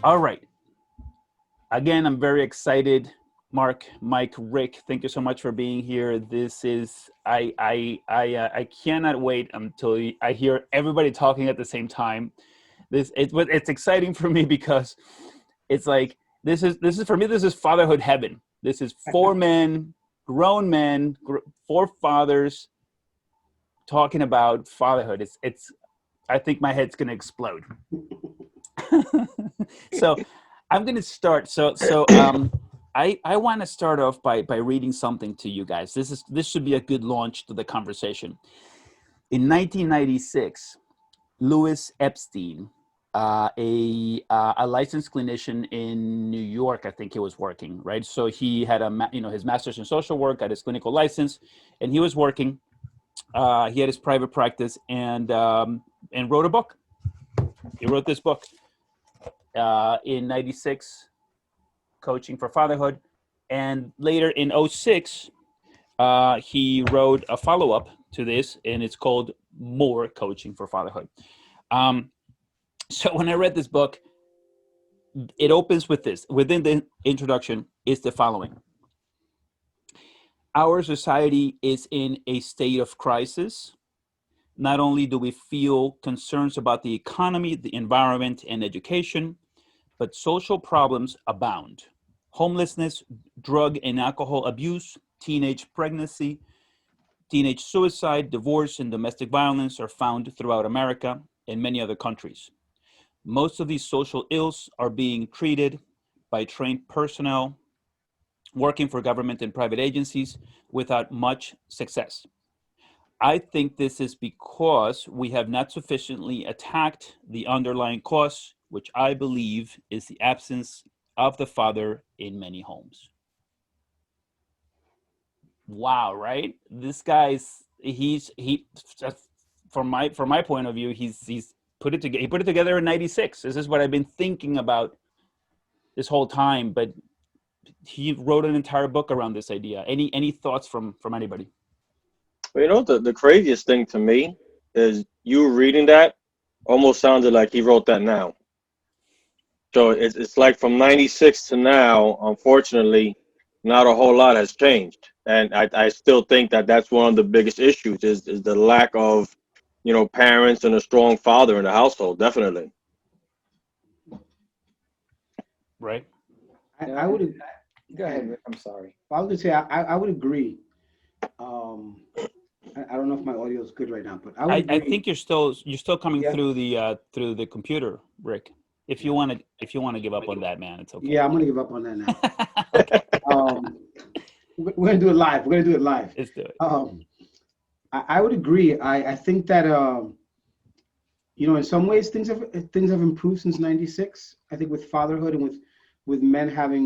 All right. Again, I'm very excited. Mark, Mike, Rick, thank you so much for being here. This is I cannot wait until I hear everybody talking at the same time. It's exciting for me because it's like this is for me, this is fatherhood heaven. This is four men, grown men, four fathers talking about fatherhood. It's I think my head's gonna explode. So I'm gonna start. I want to start off by reading something to you guys. This should be a good launch to the conversation. In 1996, Louis Epstein, a licensed clinician in New York, I think he was working, right? So he had his master's in social work, got his clinical license, and he was working. He had his private practice and wrote a book. He wrote this book in '96, Coaching for Fatherhood, and later in '06, he wrote a follow-up to this, and it's called More Coaching for Fatherhood. Um, so when I read this book, it opens with this. Within the introduction is the following. Our society is in a state of crisis. Not only do we feel concerns about the economy, the environment, and education, but social problems abound. Homelessness, drug and alcohol abuse, teenage pregnancy, teenage suicide, divorce, and domestic violence are found throughout America and many other countries. Most of these social ills are being treated by trained personnel working for government and private agencies without much success. I think this is because we have not sufficiently attacked the underlying cause, which I believe is the absence of the father in many homes. Wow, right? This guy's he from my point of view, he's put it together. He put it together in '96. This is what I've been thinking about this whole time, but he wrote an entire book around this idea. Any thoughts from anybody? Well, the craziest thing to me is you reading that almost sounded like he wrote that now. So it's like from 96 to now, unfortunately, not a whole lot has changed. And I still think that that's one of the biggest issues is the lack of, parents and a strong father in the household, definitely. Right? I No, would. go ahead, Rick. I'm sorry. I was gonna say I would agree. Um, I don't know if my audio is good right now, but I would I agree. think you're still coming Yeah, through the computer, Rick. yeah, If you want to give up on that, man, it's okay. yeah. I'm gonna give up on that now. Okay, Um, we're gonna do it live. We're gonna do it live. let's do it. Um, I would agree. I think that in some ways things have improved since '96. I think with fatherhood and with men having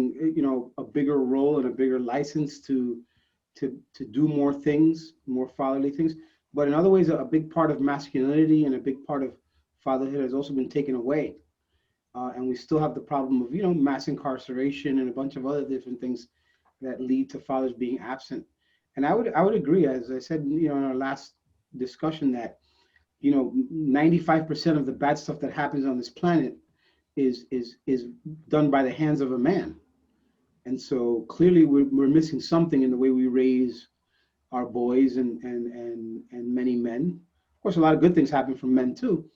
a bigger role and a bigger license to do more things, more fatherly things. But in other ways, a big part of masculinity and a big part of fatherhood has also been taken away. And we still have the problem of mass incarceration and a bunch of other different things that lead to fathers being absent. And I would agree, as I said, in our last discussion, that 95% of the bad stuff that happens on this planet is done by the hands of a man. And so clearly we're missing something in the way we raise our boys and many men. Of course, a lot of good things happen from men too,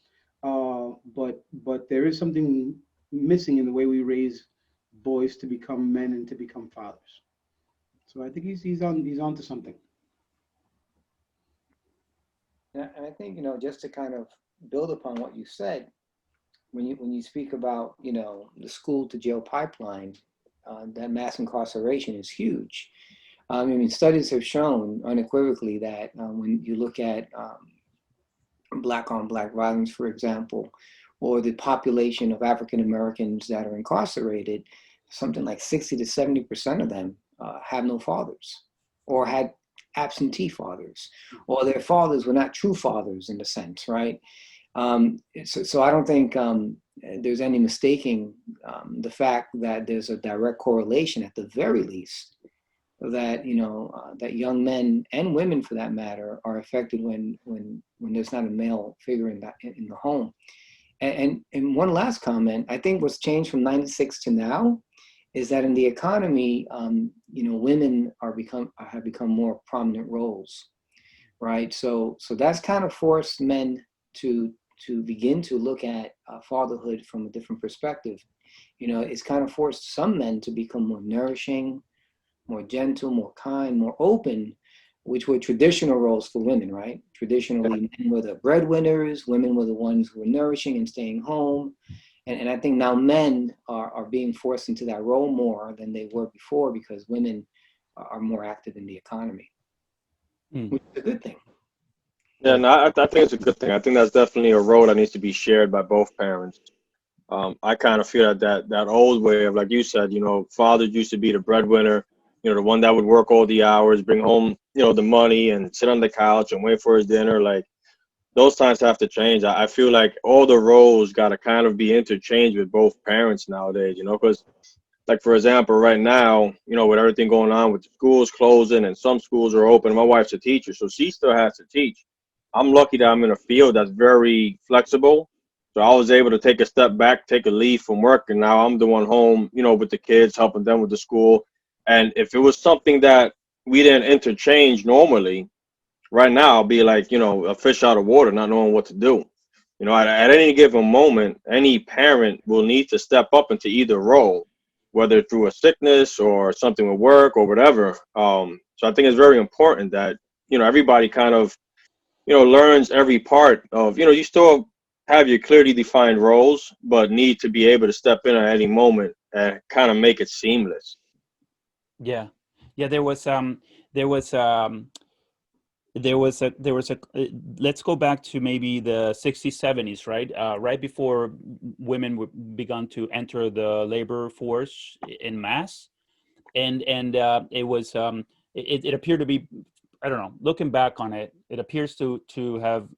but there is something missing in the way we raise boys to become men and to become fathers. So I think he's on to something. And I think, just to kind of build upon what you said, when you speak about, the school to jail pipeline, that mass incarceration is huge. I mean, studies have shown unequivocally that when you look at black on black violence, for example, or the population of African Americans that are incarcerated, something like 60 to 70% of them have no fathers or had absentee fathers, or their fathers were not true fathers in a sense, right? So I don't think there's any mistaking the fact that there's a direct correlation, at the very least, that that young men and women, for that matter, are affected when there's not a male figure in the home. And one last comment, I think what's changed from 96 to now is that in the economy, women have become more prominent roles, right? So that's kind of forced men to begin to look at fatherhood from a different perspective. It's kind of forced some men to become more nourishing, more gentle, more kind, more open, which were traditional roles for women, right? Traditionally, men were the breadwinners, women were the ones who were nourishing and staying home. And I think now men are being forced into that role more than they were before because women are more active in the economy, which is a good thing. Yeah, no, I think it's a good thing. I think that's definitely a role that needs to be shared by both parents. I kind of feel that old way of, like you said, fathers used to be the breadwinner, the one that would work all the hours, bring home, the money and sit on the couch and wait for his dinner. Like those times have to change. I feel like all the roles got to kind of be interchanged with both parents nowadays, because like for example, right now, with everything going on with the schools closing and some schools are open, my wife's a teacher, so she still has to teach. I'm lucky that I'm in a field that's very flexible. So I was able to take a step back, take a leave from work, and now I'm the one home, with the kids, helping them with the school. And if it was something that we didn't interchange normally, right now I'll be like, a fish out of water, not knowing what to do. At any given moment, any parent will need to step up into either role, whether through a sickness or something with work or whatever. So I think it's very important that, everybody kind of, learns every part of, you still have your clearly defined roles, but need to be able to step in at any moment and kind of make it seamless. Yeah, yeah. There was let's go back to maybe the 60s, 70s, right? Right before women begun to enter the labor force in mass, and it was it appeared to be, I don't know, looking back on it, it appears to have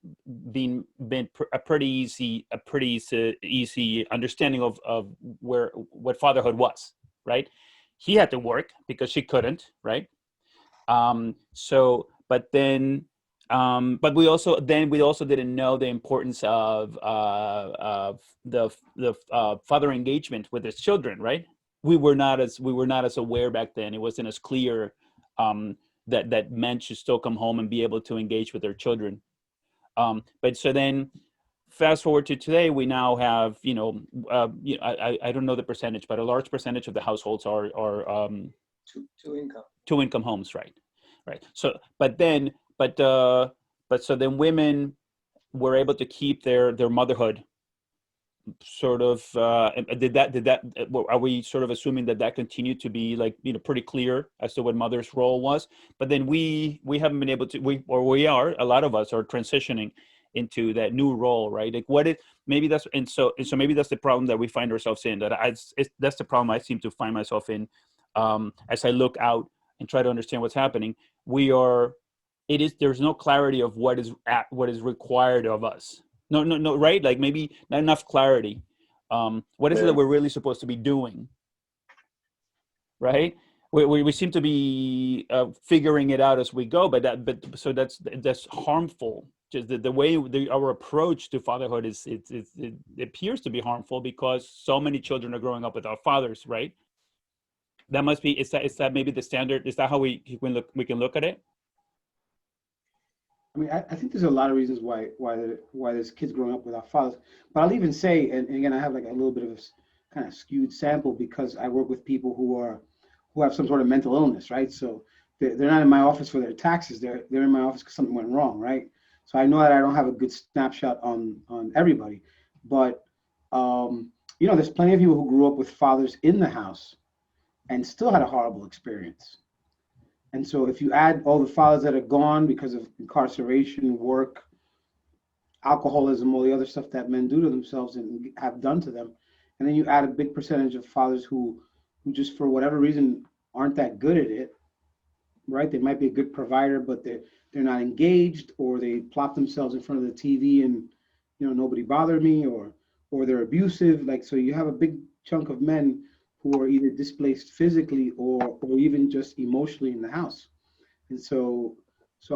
been a pretty easy understanding of what fatherhood was, right? He had to work because she couldn't, right? But we also didn't know the importance of the father engagement with his children, right? We were not as aware back then. It wasn't as clear, that men should still come home and be able to engage with their children. But so then, fast forward to today, we now have, I don't know the percentage, but a large percentage of the households are Two income. two income homes, right? Right. So women were able to keep their motherhood sort of, did that are we sort of assuming that continued to be, like, pretty clear as to what mother's role was? But then we haven't been able to, we are, a lot of us are transitioning into that new role, right? Like, what it maybe that's and so maybe that's the problem that we find ourselves in, that's the problem I seem to find myself in, as I look out and try to understand what's happening. There's no clarity of what is required of us. No, right? Like, maybe not enough clarity. What is it that Yeah. we're really supposed to be doing, right? We seem to be figuring it out as we go, so that's harmful. Just the way our approach to fatherhood it appears to be harmful because so many children are growing up without fathers, right? That must be, is that maybe the standard? Is that how we can look at it? I mean, I think there's a lot of reasons why there's kids growing up without fathers. But I'll even say, and again, I have like a little bit of a kind of skewed sample because I work with people who have some sort of mental illness, right? So they're not in my office for their taxes. They're in my office because something went wrong, right? So I know that I don't have a good snapshot on everybody, but there's plenty of people who grew up with fathers in the house and still had a horrible experience. And so if you add all the fathers that are gone because of incarceration, work, alcoholism, all the other stuff that men do to themselves and have done to them, and then you add a big percentage of fathers who just for whatever reason aren't that good at it, right? They might be a good provider, but they're not engaged, or they plop themselves in front of the TV and nobody bothered me, or they're abusive. Like, so you have a big chunk of men who are either displaced physically or even just emotionally in the house. And so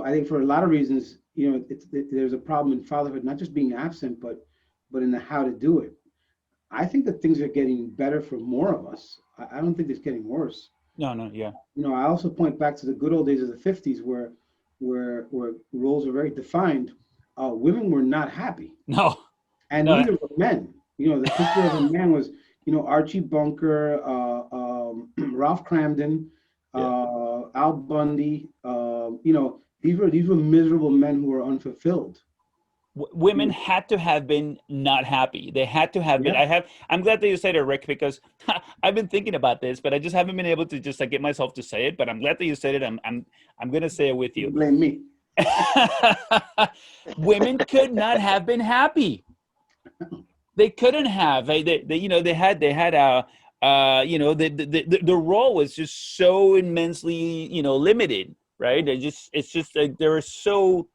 I think for a lot of reasons, there's a problem in fatherhood, not just being absent, but but in the how to do it. I think that things are getting better for more of us. I don't think it's getting worse. No, yeah. I also point back to the good old days of the 50s where roles were very defined. Women were not happy, No, and no. neither were men. The picture of a man was, Archie Bunker, Ralph Cramden, Yeah. Al Bundy. These were miserable men who were unfulfilled. Women had to have been not happy. They had to have been. Yeah, I'm glad that you said it, Rick, because I've been thinking about this, but I just haven't been able to just like get myself to say it. But I'm glad that you said it. I'm gonna say it with you you. blame me. Women could not have been happy. They couldn't have. They had the role was just so immensely limited, right? It's just like they were so.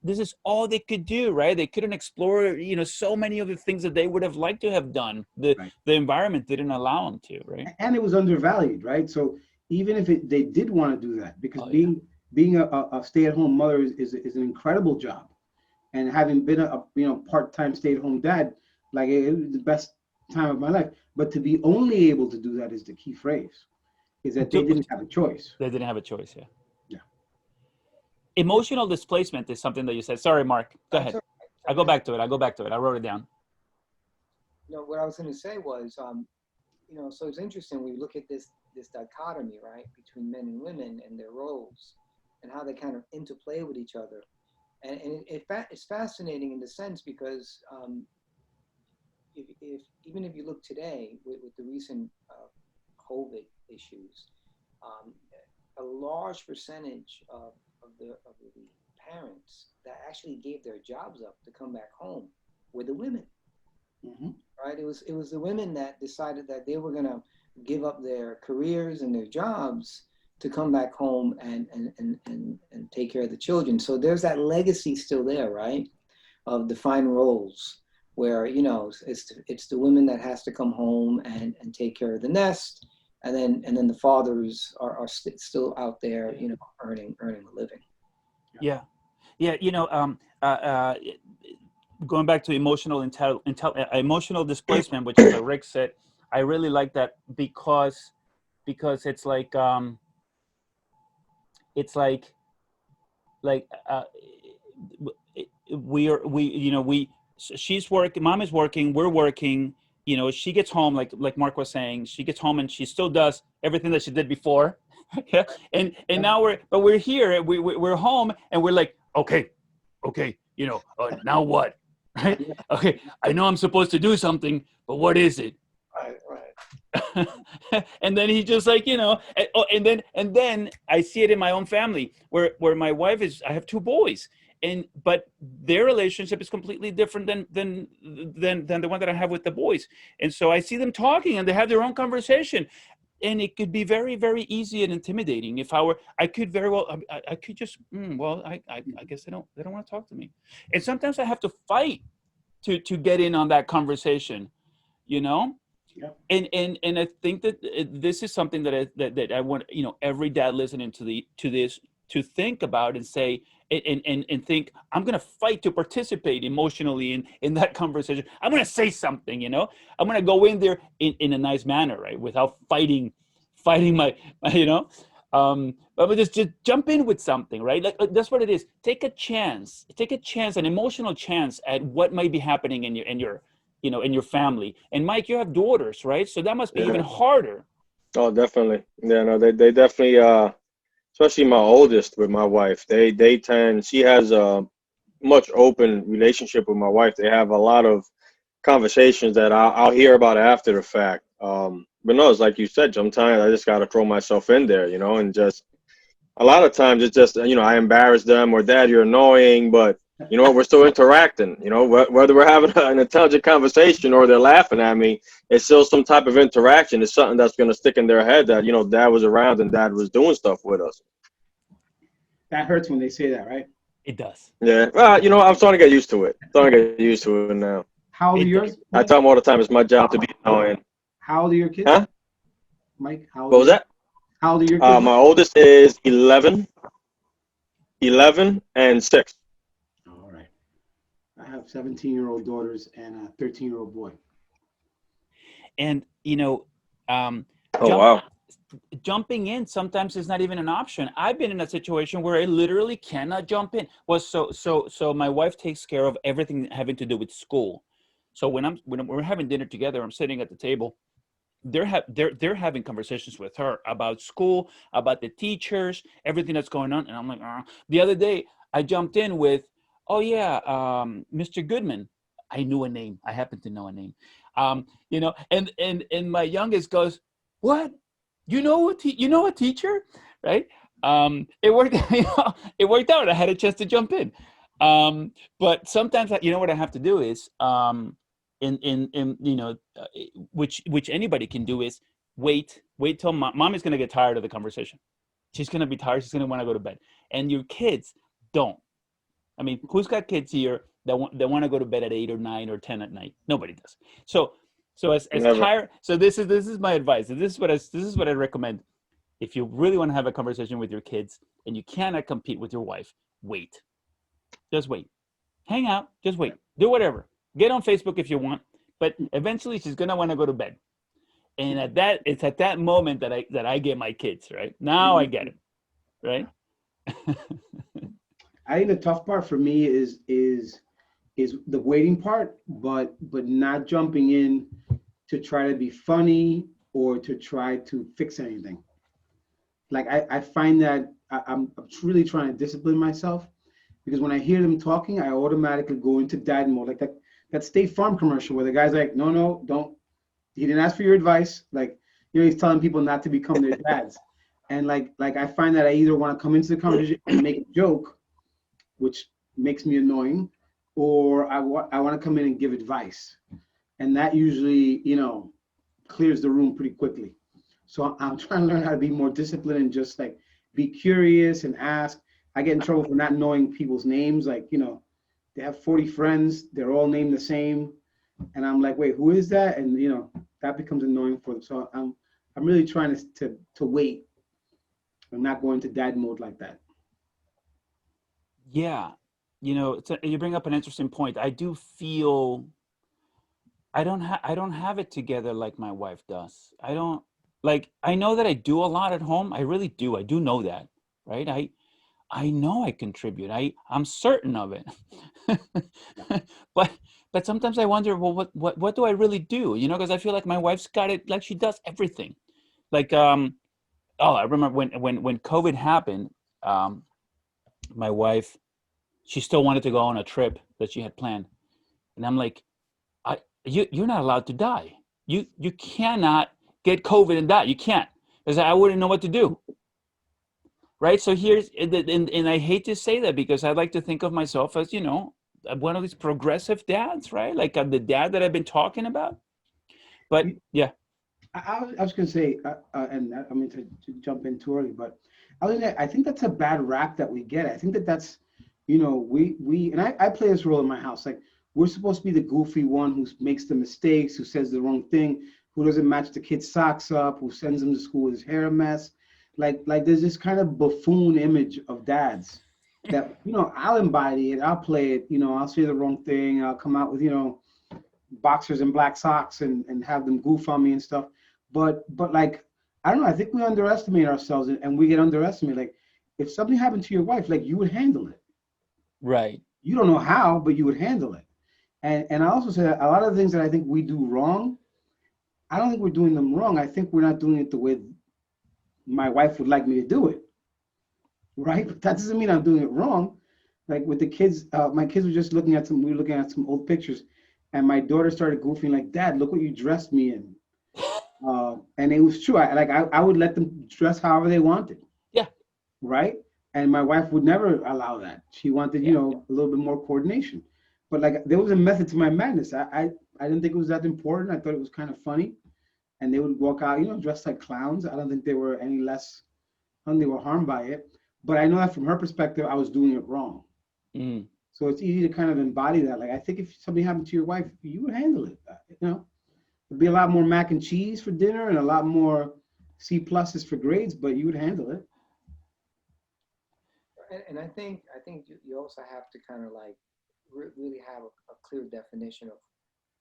This is all they could do, right? They couldn't explore, so many of the things that they would have liked to have done. Right. The environment didn't allow them to, right? And it was undervalued, right? So even if they did want to do that, because Oh, yeah. being a stay-at-home mother is an incredible job, and having been a part-time stay-at-home dad, like it was the best time of my life. But to be only able to do that is the key phrase, is that they didn't have a choice. They didn't have a choice, yeah. Yeah. Emotional displacement is something that you said. Sorry, Mark. Go ahead. I'll go back to it. I wrote it down. What I was going to say was, so it's interesting. We look at this dichotomy, right, between men and women and their roles, and how they kind of interplay with each other, and it's fascinating in the sense because if even if you look today with the recent COVID issues, a large percentage of the parents that actually gave their jobs up to come back home were the women. Mm-hmm. Right? It was the women that decided that they were going to give up their careers and their jobs to come back home and take care of the children. So there's that legacy still there, right? Of defined roles where, it's the women that has to come home and take care of the nest. And then the fathers are still out there, earning a living. Yeah. Going back to emotional displacement, which is what Rick said. I really like that because it's like she's working, mom is working, we're working. She gets home, like Mark was saying, she gets home and she still does everything that she did before. Yeah. And now we're here, we're home, and we're like, okay, now what? Right? Okay, I know I'm supposed to do something, but what is it? Right. And then he just like, and then I see it in my own family where my wife I have two boys, but their relationship is completely different than the one that I have with the boys. And so I see them talking and they have their own conversation. And it could be very, very easy and intimidating. If I could very well, I could just, I guess they don't want to talk to me. And sometimes I have to fight to get in on that conversation, Yeah. And I think that this is something that I want, every dad listening to this to think about and say, and think, I'm going to fight to participate emotionally in that conversation. I'm going to say something, I'm going to go in there in a nice manner, right? Without fighting my but just jump in with something, right? Like that's what it is. Take a chance, an emotional chance at what might be happening in your family. And Mike, you have daughters, right? So that must be even harder. Oh, definitely. Yeah, no, they definitely, especially my oldest with my wife. She has a much open relationship with my wife. They have a lot of conversations that I'll hear about after the fact. But no, it's like you said, sometimes I just got to throw myself in there, and just a lot of times it's just, I embarrass them or dad, you're annoying, but we're still interacting, whether we're having an intelligent conversation or they're laughing at me, it's still some type of interaction. It's something that's going to stick in their head that, dad was around and dad was doing stuff with us. That hurts when they say that, right? It does. Yeah. Well, I'm starting to get used to it. Now. How old are yours? I tell them all the time, it's my job to be annoying. How old are your kids? Huh? Mike, What was that? How old are your kids? My oldest is 11 and 6. All right. I have 17-year-old daughters and a 13-year-old boy. And Oh jump wow. jumping in sometimes is not even an option. I've been in a situation where I literally cannot jump in. Well, so my wife takes care of everything having to do with school. So when we're having dinner together, I'm sitting at the table. They're having conversations with her about school, about the teachers, everything that's going on, and I'm like, the other day I jumped in with, oh yeah, Mr. Goodman. I knew a name. I happen to know a name. And my youngest goes, what? You know a teacher, right? It worked. It worked out. I had a chance to jump in. But sometimes, what I have to do is, in which anybody can do is wait till mom is going to get tired of the conversation. She's going to be tired. She's going to want to go to bed. And your kids don't. I mean, who's got kids here that want to go to bed at 8 or 9 or 10 at night? Nobody does. So as Never. tired. So this is my advice. This is what I recommend. If you really want to have a conversation with your kids and you cannot compete with your wife, wait. Just wait. Hang out. Just wait. Do whatever. Get on Facebook if you want, but eventually she's gonna want to go to bed. And it's at that moment that I get my kids, right? Now I get it, right? I think the tough part for me is the waiting part, but not jumping in to try to be funny or to try to fix anything. Like I find that I'm truly trying to discipline myself, because when I hear them talking, I automatically go into dad mode, like that State Farm commercial where the guy's like, no, don't. He didn't ask for your advice. Like, he's telling people not to become their dads. And like I find that I either want to come into the conversation and make a joke, which makes me annoying, or I want to come in and give advice, and that usually clears the room pretty quickly. So I'm trying to learn how to be more disciplined and just like be curious and ask. I get in trouble for not knowing people's names. Like, they have 40 friends, they're all named the same. And I'm like, wait, who is that? And that becomes annoying for them. So I'm really trying to wait and not go into dad mode like that. Yeah, you bring up an interesting point. I do feel I don't have it together like my wife does. I don't like I know that I do a lot at home. I really do. I do know that, right? I know I contribute. I'm certain of it. but but sometimes I wonder, well, what do I really do? Because I feel like my wife's got it, like she does everything. Like oh, I remember when COVID happened, my wife, she still wanted to go on a trip that she had planned. And I'm like, you're not allowed to die. You cannot get COVID and die. You can't. Because I wouldn't know what to do. Right. So here's and I hate to say that because I like to think of myself as, one of these progressive dads, right? Like the dad that I've been talking about. But yeah. I was going to say, and I mean to jump in too early, but I think that's a bad rap that we get. I think that's, we and I play this role in my house. Like, we're supposed to be the goofy one who makes the mistakes, who says the wrong thing, who doesn't match the kid's socks up, who sends him to school with his hair a mess. Like there's this kind of buffoon image of dads that, I'll embody it, I'll play it, I'll say the wrong thing, I'll come out with, boxers and black socks and have them goof on me and stuff. But like, I don't know, I think we underestimate ourselves and we get underestimated. Like, if something happened to your wife, like, you would handle it. Right. You don't know how, but you would handle it. And I also say that a lot of the things that I think we do wrong, I don't think we're doing them wrong. I think we're not doing it the way my wife would like me to do it. Right? But that doesn't mean I'm doing it wrong. Like with the kids, my kids were just we were looking at some old pictures, and my daughter started goofing like, Dad, look what you dressed me in. And it was true. I would let them dress however they wanted. Yeah. Right. And my wife would never allow that. She wanted, a little bit more coordination. But like, there was a method to my madness. I didn't think it was that important. I thought it was kind of funny. And they would walk out, dressed like clowns. I don't think they were any less, I don't think they were harmed by it. But I know that from her perspective, I was doing it wrong. Mm. So it's easy to kind of embody that. Like, I think if something happened to your wife, you would handle it. There'd be a lot more mac and cheese for dinner and a lot more C pluses for grades, but you would handle it. And I think you also have to kind of like really have a clear definition of,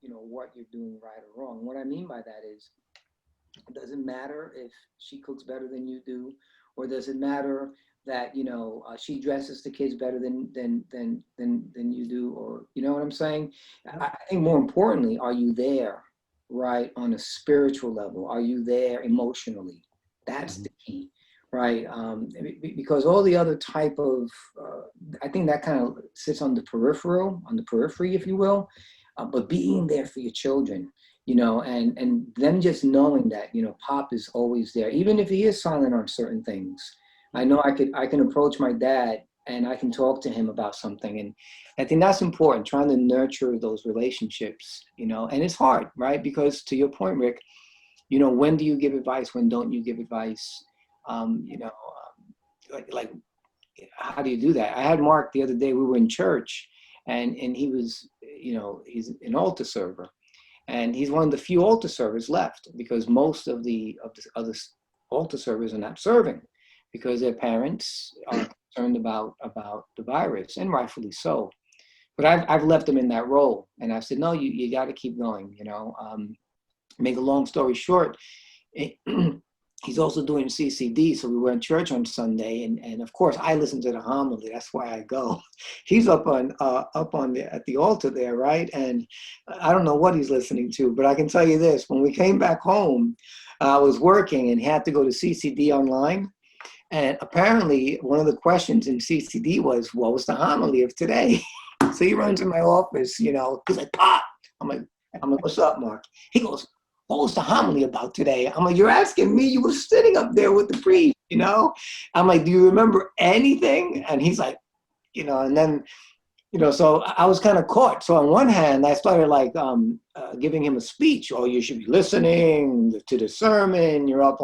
what you're doing right or wrong. What I mean by that is, it doesn't matter if she cooks better than you do, or does it matter that she dresses the kids better than you do, or you know what I'm saying? I think more importantly, are you there, right, on a spiritual level? Are you there emotionally? That's the key, right? Because all the other type of, I think that kind of sits on the periphery, if you will. But being there for your children, and them just knowing that, Pop is always there, even if he is silent on certain things. I know I can approach my dad and I can talk to him about something. And I think that's important, trying to nurture those relationships, and it's hard, right? Because to your point, Rick, when do you give advice? When don't you give advice? Like, how do you do that? I had Mark the other day, we were in church and he was, he's an altar server. And he's one of the few altar servers left, because most of the other altar servers are not serving because their parents are concerned about the virus, and rightfully so. But I've left them in that role, and I've said, no, you got to keep going. Make a long story short, he's also doing CCD. So we were in church on Sunday, and of course I listen to the homily. That's why I go. He's up on at the altar there, right? And I don't know what he's listening to, but I can tell you this: when we came back home, I was working and had to go to CCD online. And apparently, one of the questions in CCD was, "What was the homily of today?" So he runs in my office, he's like, "Pop!" I'm like, "What's up, Mark?" He goes, "What was the homily about today?" I'm like, "You're asking me? You were sitting up there with the priest, I'm like, "Do you remember anything?" And he's like, and then, so I was kind of caught. So on one hand, I started like giving him a speech. Oh, you should be listening to the sermon. You're up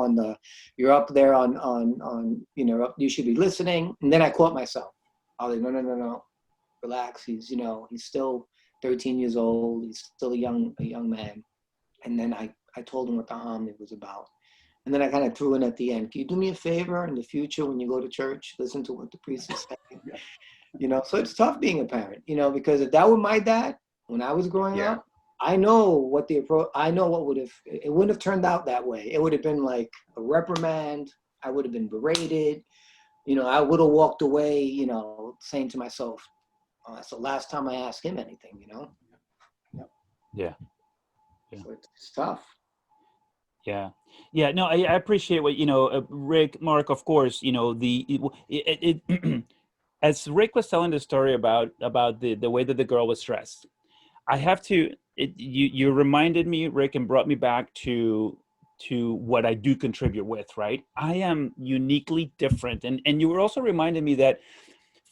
there on, you should be listening. And then I caught myself. I was like, no, relax. He's still 13 years old. He's still a young man. And then I told him what the homily was about. And then I kind of threw in at the end, "Can you do me a favor in the future when you go to church, listen to what the priest is saying?" So it's tough being a parent, because if that were my dad when I was growing up, I know what it wouldn't have turned out that way. It would have been like a reprimand. I would have been berated. I would have walked away, saying to myself, "Oh, that's the last time I ask him anything," Yeah. So it's tough. Yeah. No, I appreciate what, Rick, Mark, of course, as Rick was telling the story about the way that the girl was dressed, I have to, you reminded me, Rick, and brought me back to what I do contribute with, right? I am uniquely different. And you were also reminding me that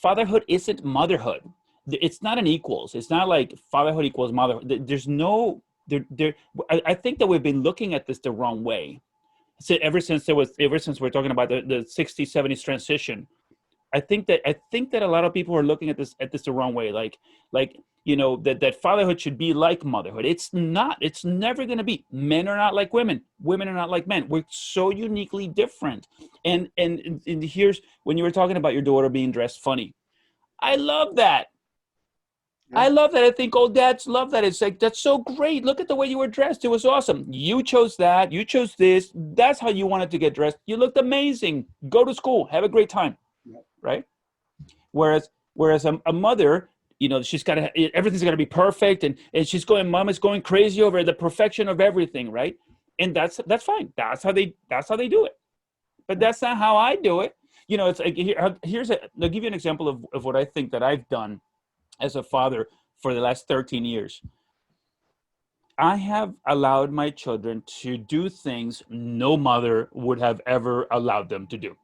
fatherhood isn't motherhood. It's not an equals. It's not like fatherhood equals motherhood. There's no, I think that we've been looking at this the wrong way. So ever since we're talking about the 60s, 70s transition, I think that a lot of people are looking at this the wrong way. Like that fatherhood should be like motherhood. It's not. It's never going to be. Men are not like women. Women are not like men. We're so uniquely different. And here's when you were talking about your daughter being dressed funny. I love that. I love that. I think old dads love that. It's like, that's so great. Look at the way you were dressed. It was awesome. You chose that. You chose this. That's how you wanted to get dressed. You looked amazing. Go to school. Have a great time. Yep. Right? Whereas a mother, she's got to, everything's got to be perfect. And mom is going crazy over the perfection of everything. Right? And that's fine. That's how they do it. But that's not how I do it. It's like, I'll give you an example of what I think that I've done as a father for the last 13 years. I have allowed my children to do things no mother would have ever allowed them to do.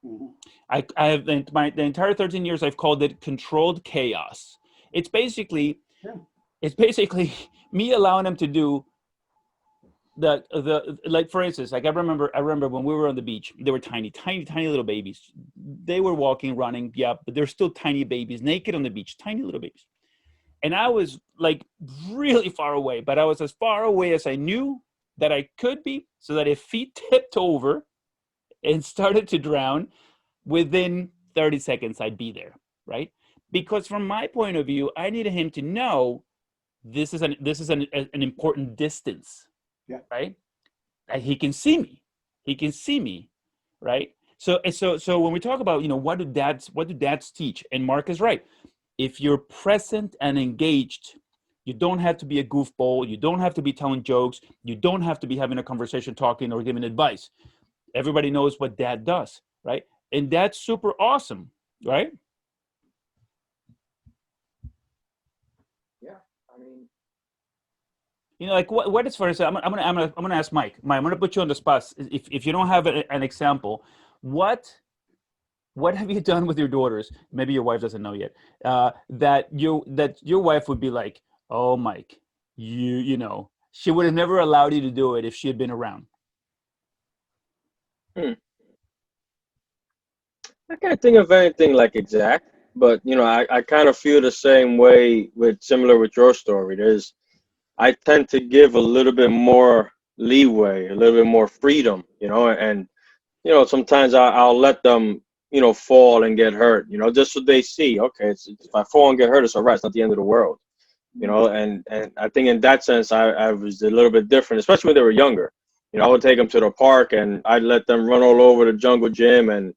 Mm-hmm. I have the entire 13 years, I've called it controlled chaos. It's basically me allowing them to do like, for instance, like I remember when we were on the beach, they were tiny little babies. They were walking, running, yeah, but they're still tiny babies, naked on the beach, tiny little babies. And I was like really far away, but I was as far away as I knew that I could be, so that if feet tipped over and started to drown, within 30 seconds I'd be there, right? because from my point of view, I needed him to know this is an important distance, Yeah. right? He can see me. He can see me, right? So when we talk about, what do dads teach? And Mark is right. If you're present and engaged, you don't have to be a goofball. You don't have to be telling jokes. You don't have to be having a conversation, talking, or giving advice. Everybody knows what dad does, right? And that's super awesome, right? Yeah, I mean, Like what is, for instance, I'm gonna ask Mike. Mike, I'm gonna put you on the spot. If you don't have an example, what what have you done with your daughters? Maybe your wife doesn't know yet. That your wife would be like, oh, Mike, she would have never allowed you to do it if she had been around. Hmm. I can't think of anything like exact, but I kind of feel the same way with similar with your story. I tend to give a little bit more leeway, a little bit more freedom, and sometimes I'll let them, fall and get hurt, just so they see, okay, if I fall and get hurt, it's all right. It's not the end of the world, and I think in that sense, I was a little bit different, especially when they were younger. I would take them to the park and I'd let them run all over the jungle gym and,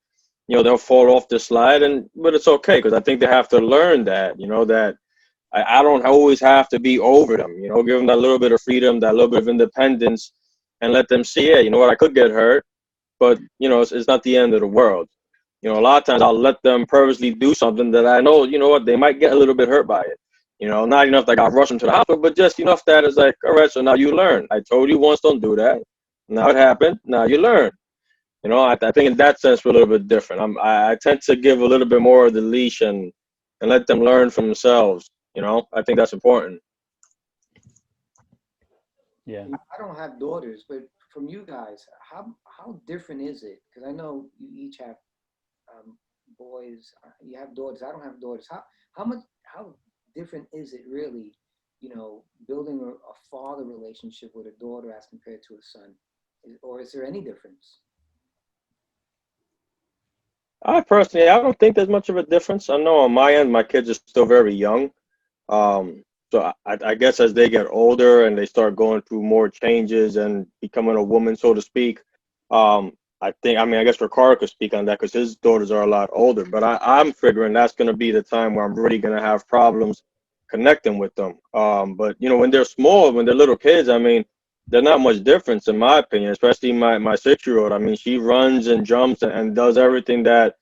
they'll fall off the slide, but it's okay because I think they have to learn that, that I don't always have to be over them, give them that little bit of freedom, that little bit of independence, and let them see, yeah, you know what, I could get hurt, but it's not the end of the world. A lot of times I'll let them purposely do something that I know, what, they might get a little bit hurt by it. Not enough that I rush them to the hospital, but just enough that it's like, all right, so now you learn. I told you once, don't do that. Now it happened. Now you learn. I think in that sense we're a little bit different. I tend to give a little bit more of the leash and let them learn for themselves. I think that's important. Yeah. I don't have daughters, but from you guys, how different is it? Because I know you each have boys. You have daughters. I don't have daughters. How different is it really? Building a father relationship with a daughter as compared to a son, or is there any difference? I personally, I don't think there's much of a difference. I know on my end, my kids are still very young. So I guess as they get older and they start going through more changes and becoming a woman, so to speak, I mean, I guess Ricardo could speak on that because his daughters are a lot older. But I'm figuring that's going to be the time where I'm really going to have problems connecting with them. But when they're small, when they're little kids, I mean, there's not much difference in my opinion. Especially my 6-year-old. I mean, she runs and jumps and does everything that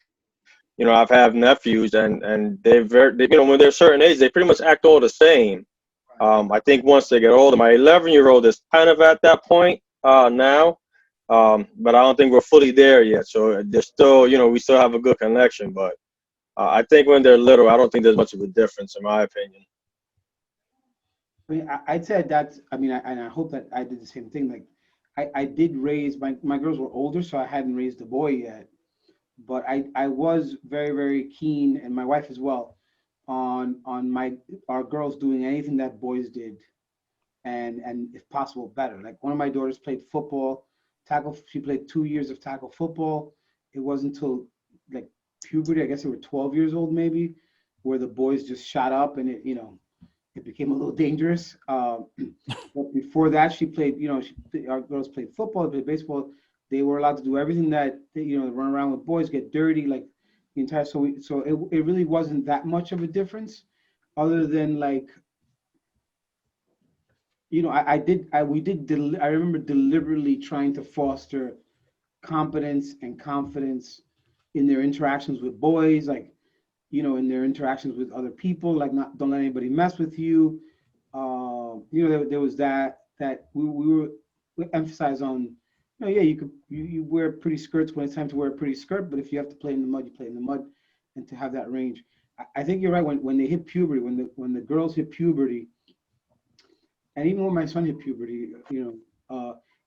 I've had nephews and when they're a certain age, they pretty much act all the same. I think once they get older, my 11-year-old is kind of at that point now, but I don't think we're fully there yet. So there's still, we still have a good connection. But I think when they're little, I don't think there's much of a difference, in my opinion. I mean, I'd say that. I mean, and I hope that I did the same thing. Like, I did raise my girls were older, so I hadn't raised a boy yet. But I was very, very keen, and my wife as well, on my our girls doing anything that boys did, and if possible better. Like one of my daughters played football, tackle. She played 2 years of tackle football. It wasn't until like puberty, I guess they were 12 years old maybe, where the boys just shot up and it became a little dangerous. But before that, she played. Our girls played football, played baseball. They were allowed to do everything that run around with boys, get dirty, like the entire. So it really wasn't that much of a difference, other than like I did I we did I remember deliberately trying to foster competence and confidence in their interactions with boys, like in their interactions with other people, like not don't let anybody mess with you. There was that we were we emphasize on, yeah, you wear pretty skirts when it's time to wear a pretty skirt, but if you have to play in the mud, you play in the mud, and to have that range. I think you're right. When they hit puberty, when the girls hit puberty, and even when my son hit puberty,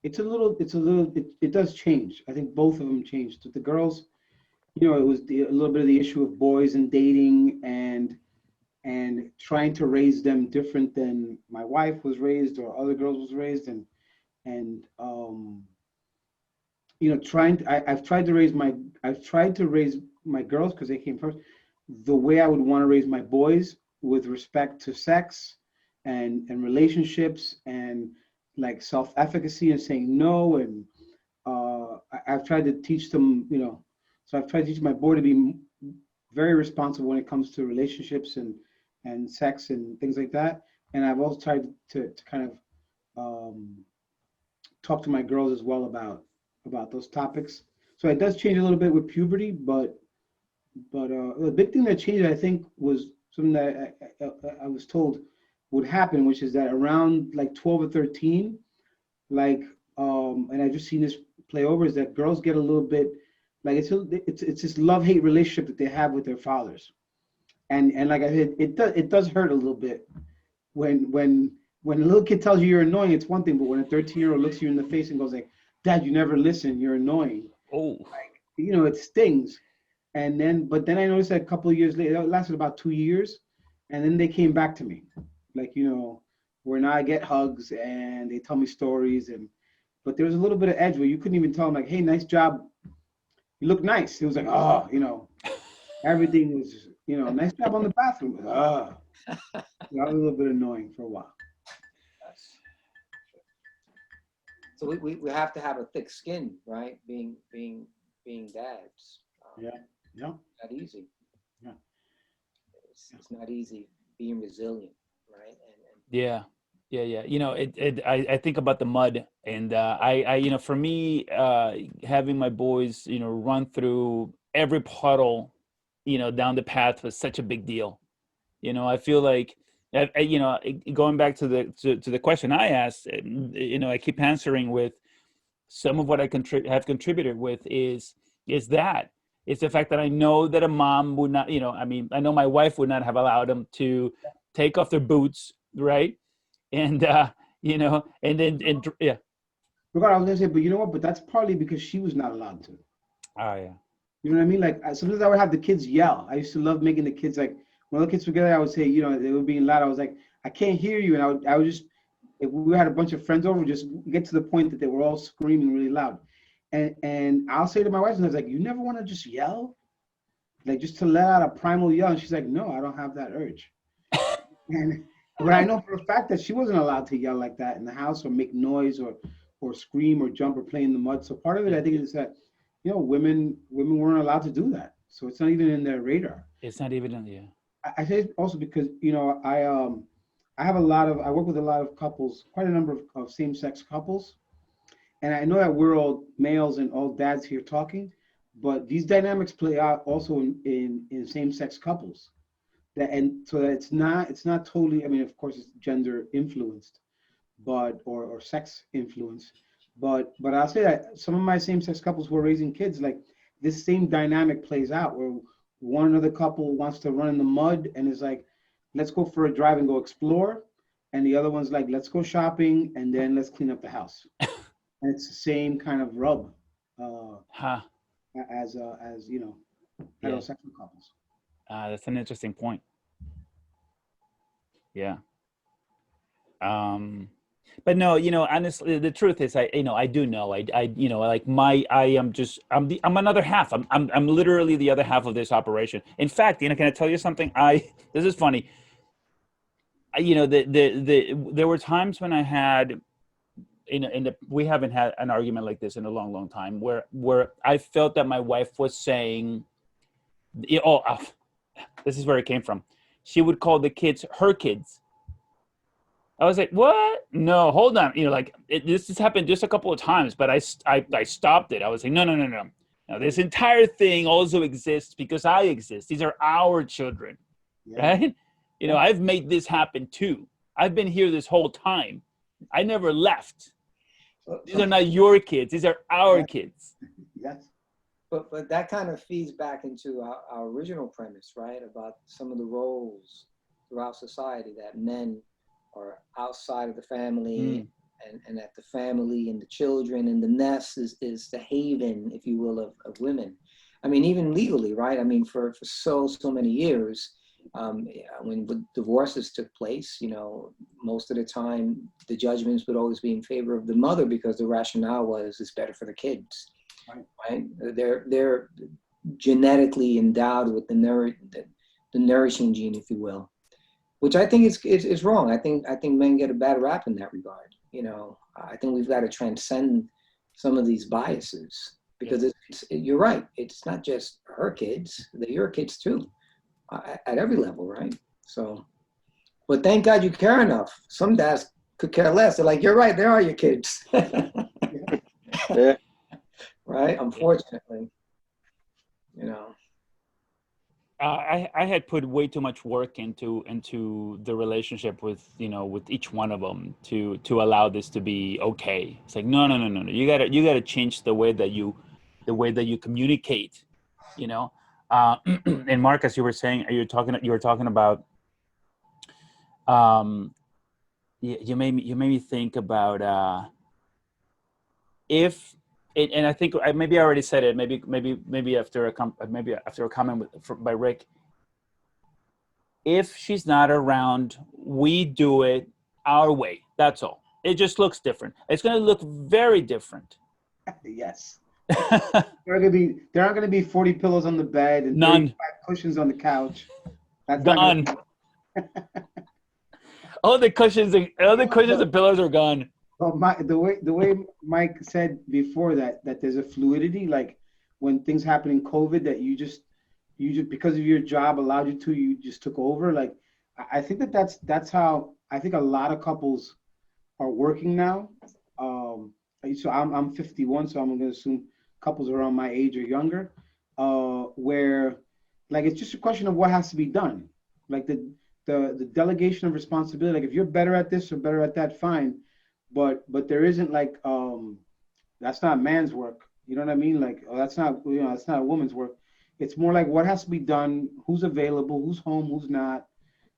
it does change. I think both of them changed. With the girls, it was a little bit of the issue of boys and dating and trying to raise them different than my wife was raised or other girls was raised, and I've tried to raise my girls because they came first. the way I would want to raise my boys with respect to sex and relationships and like self-efficacy and saying no. And I've tried to teach them, so I've tried to teach my boy to be very responsible when it comes to relationships and sex and things like that. And I've also tried to kind of talk to my girls as well about those topics. So it does change a little bit with puberty, but the big thing that changed, I think, was something that I was told would happen, which is that around like 12 or 13, like, and I've just seen this play over, is that girls get a little bit like it's this love-hate relationship that they have with their fathers, and like I said, it does hurt a little bit when a little kid tells you you're annoying. It's one thing, but when a 13-year-old looks you in the face and goes like, "Dad, you never listen. You're annoying." Oh, It stings. But then I noticed that a couple of years later, it lasted about 2 years, and then they came back to me, like, where now I get hugs and they tell me stories, but there was a little bit of edge where you couldn't even tell them like, "Hey, nice job, you look nice." It was like, oh, everything was, nice job on the bathroom. That was a little bit annoying for a while. So we have to have a thick skin, right? Being dads. Yeah, yeah, Not easy. yeah. It's not easy being resilient, right? And yeah. Yeah. I think about the mud, and for me, having my boys, run through every puddle, down the path was such a big deal. I feel like, going back to the question I asked, I keep answering with some of what I have contributed with is that it's the fact that I know that a mom would not, I know my wife would not have allowed them to take off their boots, right? And yeah. Regard, I was gonna say, but you know what? But that's partly because she was not allowed to. Oh yeah. You know what I mean? Like sometimes I would have the kids yell. I used to love making the kids like when the kids were together. I would say, they were being loud. I was like, I can't hear you, and I would just, if we had a bunch of friends over, just get to the point that they were all screaming really loud, and I'll say to my wife, and I was like, you never want to just yell, like just to let out a primal yell, and she's like, no, I don't have that urge, and but I know for a fact that she wasn't allowed to yell like that in the house or make noise or scream or jump or play in the mud. So part of it, I think, is that women weren't allowed to do that. So it's not even in their radar. It's not even, yeah. I say it also because I work with a lot of couples, quite a number of same-sex couples, and I know that we're all males and all dads here talking, but these dynamics play out also in same-sex couples. And so that it's not totally. I mean, of course, it's gender influenced, or sex influence, but I'll say that some of my same-sex couples who are raising kids, like this same dynamic plays out where one of the couple wants to run in the mud and is like, let's go for a drive and go explore, and the other one's like, let's go shopping and then let's clean up the house. And it's the same kind of rub as heterosexual couples. That's an interesting point. Yeah. But no, honestly, the truth is, I do know, like I'm another half. I'm literally the other half of this operation. In fact, can I tell you something? This is funny. There were times when I had, we haven't had an argument like this in a long, long time, where I felt that my wife was saying, this is where it came from. She would call the kids her kids. I was like, what? No, hold on. This has happened just a couple of times, but I stopped it. I was like, no. Now, this entire thing also exists because I exist. These are our children, right? I've made this happen too. I've been here this whole time. I never left. These are not your kids. These are our kids. Yes. But that kind of feeds back into our original premise, right? About some of the roles throughout society that men are outside of the family, and that the family and the children and the nest is the haven, if you will, of women. I mean, even legally, right? I mean, for so many years, when divorces took place, most of the time the judgments would always be in favor of the mother because the rationale was it's better for the kids, right? They're genetically endowed with the nourishing gene, if you will, which I think is wrong. I think men get a bad rap in that regard. I think we've got to transcend some of these biases, because you're right. It's not just her kids; they're your kids too, at every level, right? So, but thank God you care enough. Some dads could care less. They're like, you're right, they are your kids. Yeah. Right? Unfortunately, you know. I had put way too much work into the relationship with with each one of them to allow this to be okay. It's like no. You gotta change the way that you communicate. You know, and Mark, as you were saying, you were talking about you made me think about if and I think maybe I already said it. Maybe after a comment by Rick. If she's not around, we do it our way. That's all. It just looks different. It's going to look very different. Yes. There aren't gonna be 40 pillows on the bed and None. 35 cushions on the couch. That's not Gone. All the cushions and pillows are gone. Well, the way Mike said before that there's a fluidity, like when things happen in COVID that you just because of your job allowed you just took over. Like I think that's how I think a lot of couples are working now. So I'm 51, so I'm gonna assume couples around my age or younger, where like it's just a question of what has to be done, like the delegation of responsibility. Like if you're better at this or better at that, fine, but there isn't like that's not man's work. You know what I mean? Like that's not that's not a woman's work. It's more like what has to be done, who's available, who's home, who's not.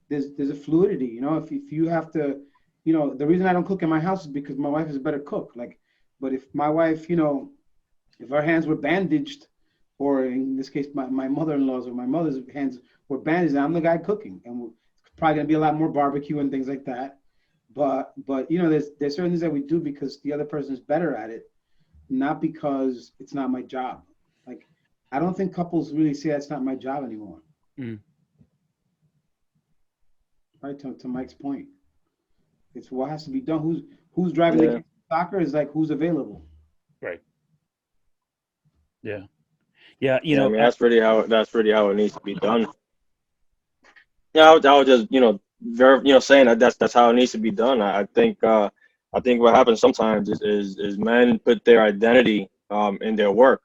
There's a fluidity. If you have to, the reason I don't cook in my house is because my wife is a better cook. Like, but if my wife, if our hands were bandaged, or in this case, my mother-in-law's or my mother's hands were bandaged, I'm the guy cooking, and it's probably gonna be a lot more barbecue and things like that. But there's certain things that we do because the other person is better at it, not because it's not my job. Like, I don't think couples really say that's not my job anymore. Mm. Right, to Mike's point, it's what has to be done. Who's driving the kids to soccer is like who's available. Right. Yeah. I mean, that's really how it needs to be done. Yeah, I was just saying that's how it needs to be done. I think what happens sometimes is men put their identity in their work,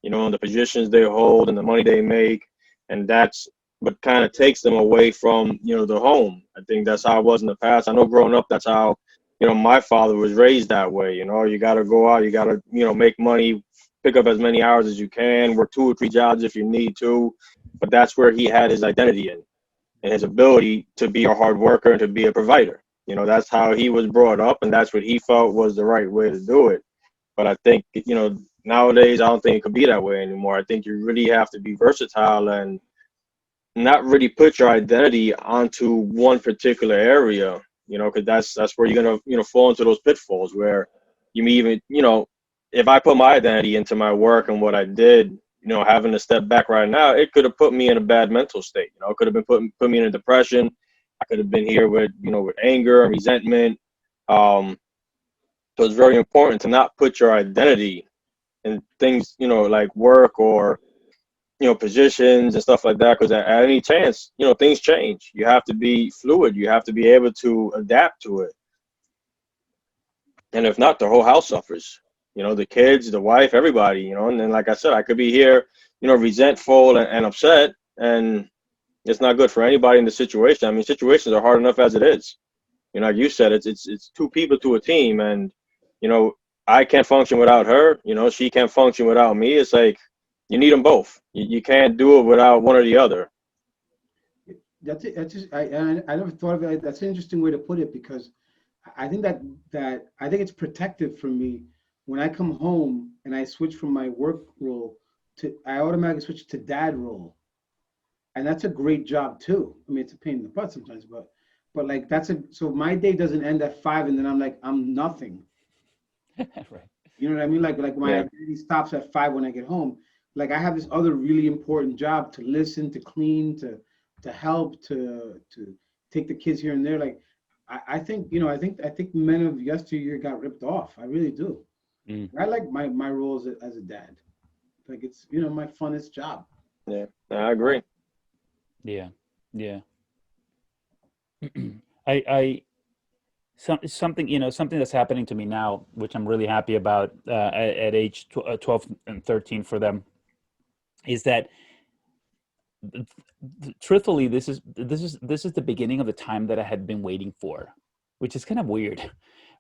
in the positions they hold and the money they make, and that's what kind of takes them away from the home. I think that's how it was in the past. I know growing up, that's how my father was raised that way. You got to go out, you got to make money, pick up as many hours as you can, work 2 or 3 jobs if you need to, but that's where he had his identity in and his ability to be a hard worker and to be a provider. That's how he was brought up, and that's what he felt was the right way to do it. But I think nowadays, I don't think it could be that way anymore. I think you really have to be versatile and not really put your identity onto one particular area, because that's where you're gonna fall into those pitfalls where you may even if I put my identity into my work and what I did, having to step back right now, it could have put me in a bad mental state. It could have been put me in a depression. I could have been here with with anger and resentment. So it's very important to not put your identity in things, like work or positions and stuff like that, because at any chance, things change. You have to be fluid. You have to be able to adapt to it. And if not, the whole house suffers. The kids, the wife, everybody. And then, like I said, I could be here, resentful and upset, and it's not good for anybody in the situation. I mean, situations are hard enough as it is. Like you said, it's 2 people to a team, and I can't function without her. She can't function without me. It's like you need them both. You can't do it without one or the other. That's it. That's just I never thought of it. That's an interesting way to put it, because I think that I think it's protective for me when I come home and I switch from my work role I automatically switch to dad role, and that's a great job too. I mean, it's a pain in the butt sometimes, but like so my day doesn't end at 5 and then I'm nothing. Right. You know what I mean? Like my identity stops at 5 when I get home. Like I have this other really important job to listen, to clean, to to help to take the kids here and there. Like I think I think men of yesteryear got ripped off. I really do. Mm. I like my role as a dad. Like it's my funnest job. Yeah, I agree. Yeah, yeah. I something something that's happening to me now, which I'm really happy about at age 12 and 13 for them, is that truthfully this is the beginning of the time that I had been waiting for, which is kind of weird,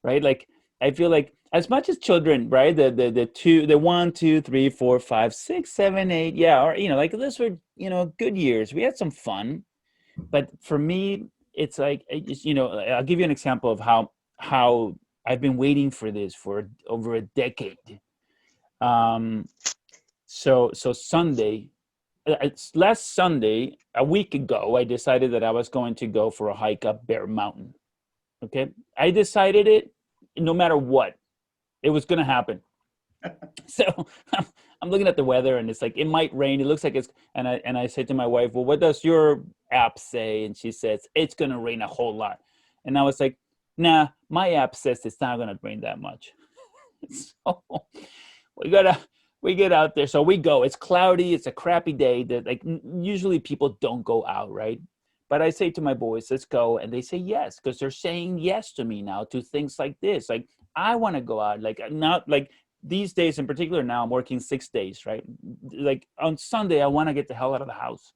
right? Like I feel like as much as children, right? The 1, 2, 3, 4, 5, 6, 7, 8, yeah, or like those were good years. We had some fun, but for me, it's like I'll give you an example of how I've been waiting for this for over a decade. Um, so Sunday, last Sunday, a week ago, I decided that I was going to go for a hike up Bear Mountain. Okay, I decided it, no matter what, it was going to happen. So I'm looking at the weather, and it's like it might rain. It looks like it's, and I said to my wife, "Well, what does your app say?" And she says it's going to rain a whole lot. And I was like, "Nah, my app says it's not going to rain that much." So we gotta we get out there. So we go. It's cloudy. It's a crappy day. That like usually people don't go out, right? But I say to my boys, "Let's go," and they say yes because they're saying yes to me now to things like this. Like I want to go out. Like not like these days in particular. Now I'm working 6 days, right? Like on Sunday, I want to get the hell out of the house.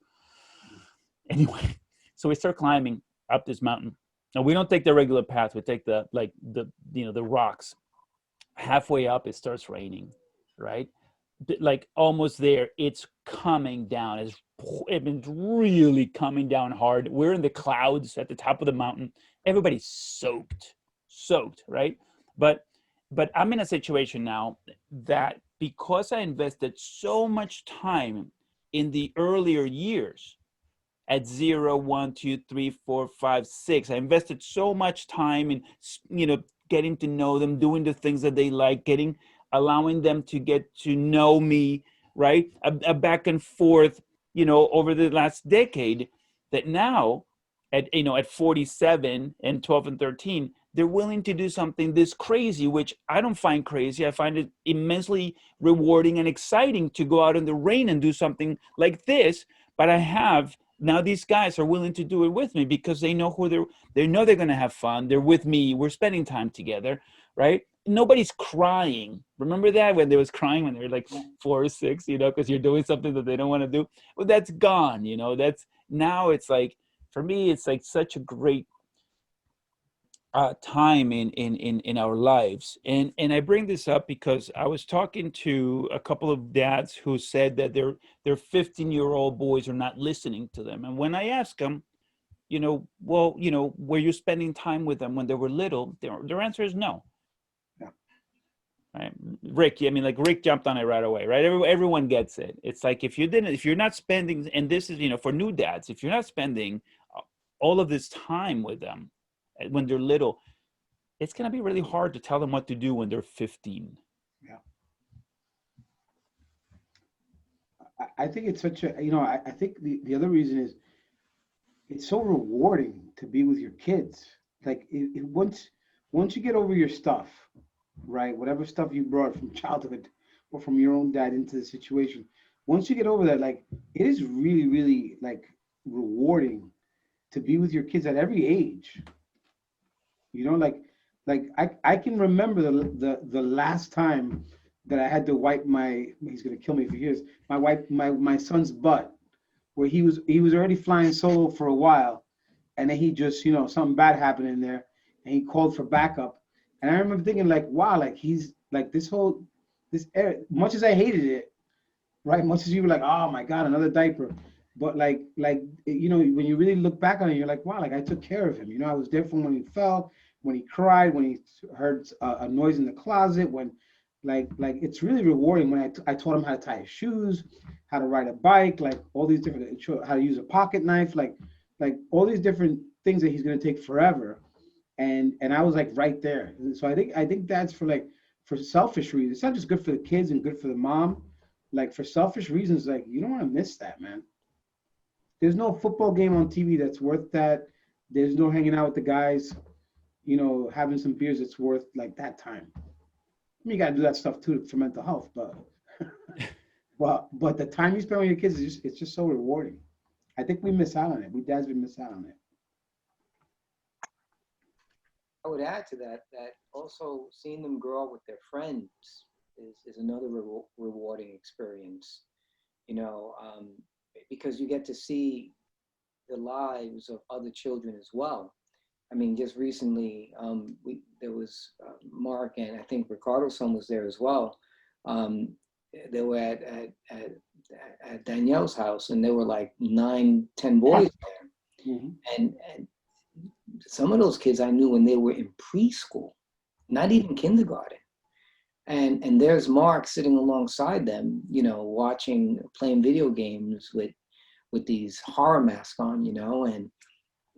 Anyway, so we start climbing up this mountain. And we don't take the regular path. We take the rocks. Halfway up, it starts raining, right? Like almost there, it's coming down. It's been really coming down hard. We're in the clouds at the top of the mountain. Everybody's soaked, right? But I'm in a situation now that because I invested so much time in the earlier years at 0, 1, 2, 3, 4, 5, 6. I invested so much time in, getting to know them, doing the things that they like, allowing them to get to know me, right? A back and forth, over the last decade that now at 47 and 12 and 13, they're willing to do something this crazy, which I don't find crazy. I find it immensely rewarding and exciting to go out in the rain and do something like this. But I have now these guys are willing to do it with me because they know they know they're going to have fun. They're with me. We're spending time together, right? Nobody's crying. Remember that when they was crying when they were like 4 or 6, because you're doing something that they don't want to do. Well, that's gone. That's now. It's like for me, it's like such a great time in our lives. And I bring this up because I was talking to a couple of dads who said that their 15-year-old boys are not listening to them. And when I ask them, were you spending time with them when they were little? Their answer is no. Yeah. Right. Rick, I mean, like Rick jumped on it right away, right? Everyone gets it. It's like if you're not spending, and this is, for new dads, if you're not spending all of this time with them when they're little, it's going to be really hard to tell them what to do when they're 15. Yeah. I think it's such a, I think the other reason is it's so rewarding to be with your kids. Like once you get over your stuff, right? Whatever stuff you brought from childhood or from your own dad into the situation, once you get over that, like it is really, really like rewarding to be with your kids at every age. Like I can remember the last time that I had to wipe he's gonna kill me if he hears my son's butt, where he was already flying solo for a while, and then he just something bad happened in there, and he called for backup. And I remember thinking like, wow, like he's like this era, much as I hated it, right? Much as you were like, oh my God, another diaper. But when you really look back on it, you're like, wow, like I took care of him. I was there for him when he fell, when he cried, when he heard a noise in the closet, when like it's really rewarding when I taught him how to tie his shoes, how to ride a bike, like all these different, how to use a pocket knife, like all these different things that he's gonna take forever. And I was like right there. So I think that's for selfish reasons. It's not just good for the kids and good for the mom. Like for selfish reasons, like you don't want to miss that, man. there's no football game on TV that's worth that. There's no hanging out with the guys, having some beers that's worth like that time. I mean, you gotta do that stuff too for mental health, but but the time you spend with your kids is it's just so rewarding. I think we miss out on it. We dads we miss out on it. I would add to that also seeing them grow up with their friends is another rewarding experience, because you get to see the lives of other children as well. I mean, just recently, there was Mark, and I think Ricardo's son was there as well. They were at Danielle's house, and there were like 9, 10 boys there. Mm-hmm. And some of those kids I knew when they were in preschool, not even kindergarten. And there's Mark sitting alongside them, playing video games with these horror masks on,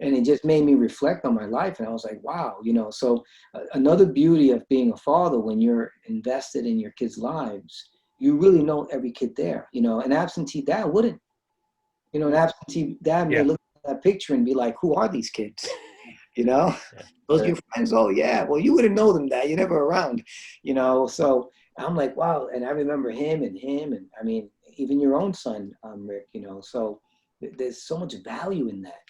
and it just made me reflect on my life. And I was like, wow, so another beauty of being a father, when you're invested in your kids' lives, you really know every kid there. An absentee dad wouldn't. An absentee dad may look at that picture and be like, who are these kids? Those are your friends? Oh yeah, well, you wouldn't know them, Dad. You're never around, so I'm like, wow. And I remember him, and I mean, even your own son, Rick, so there's so much value in that,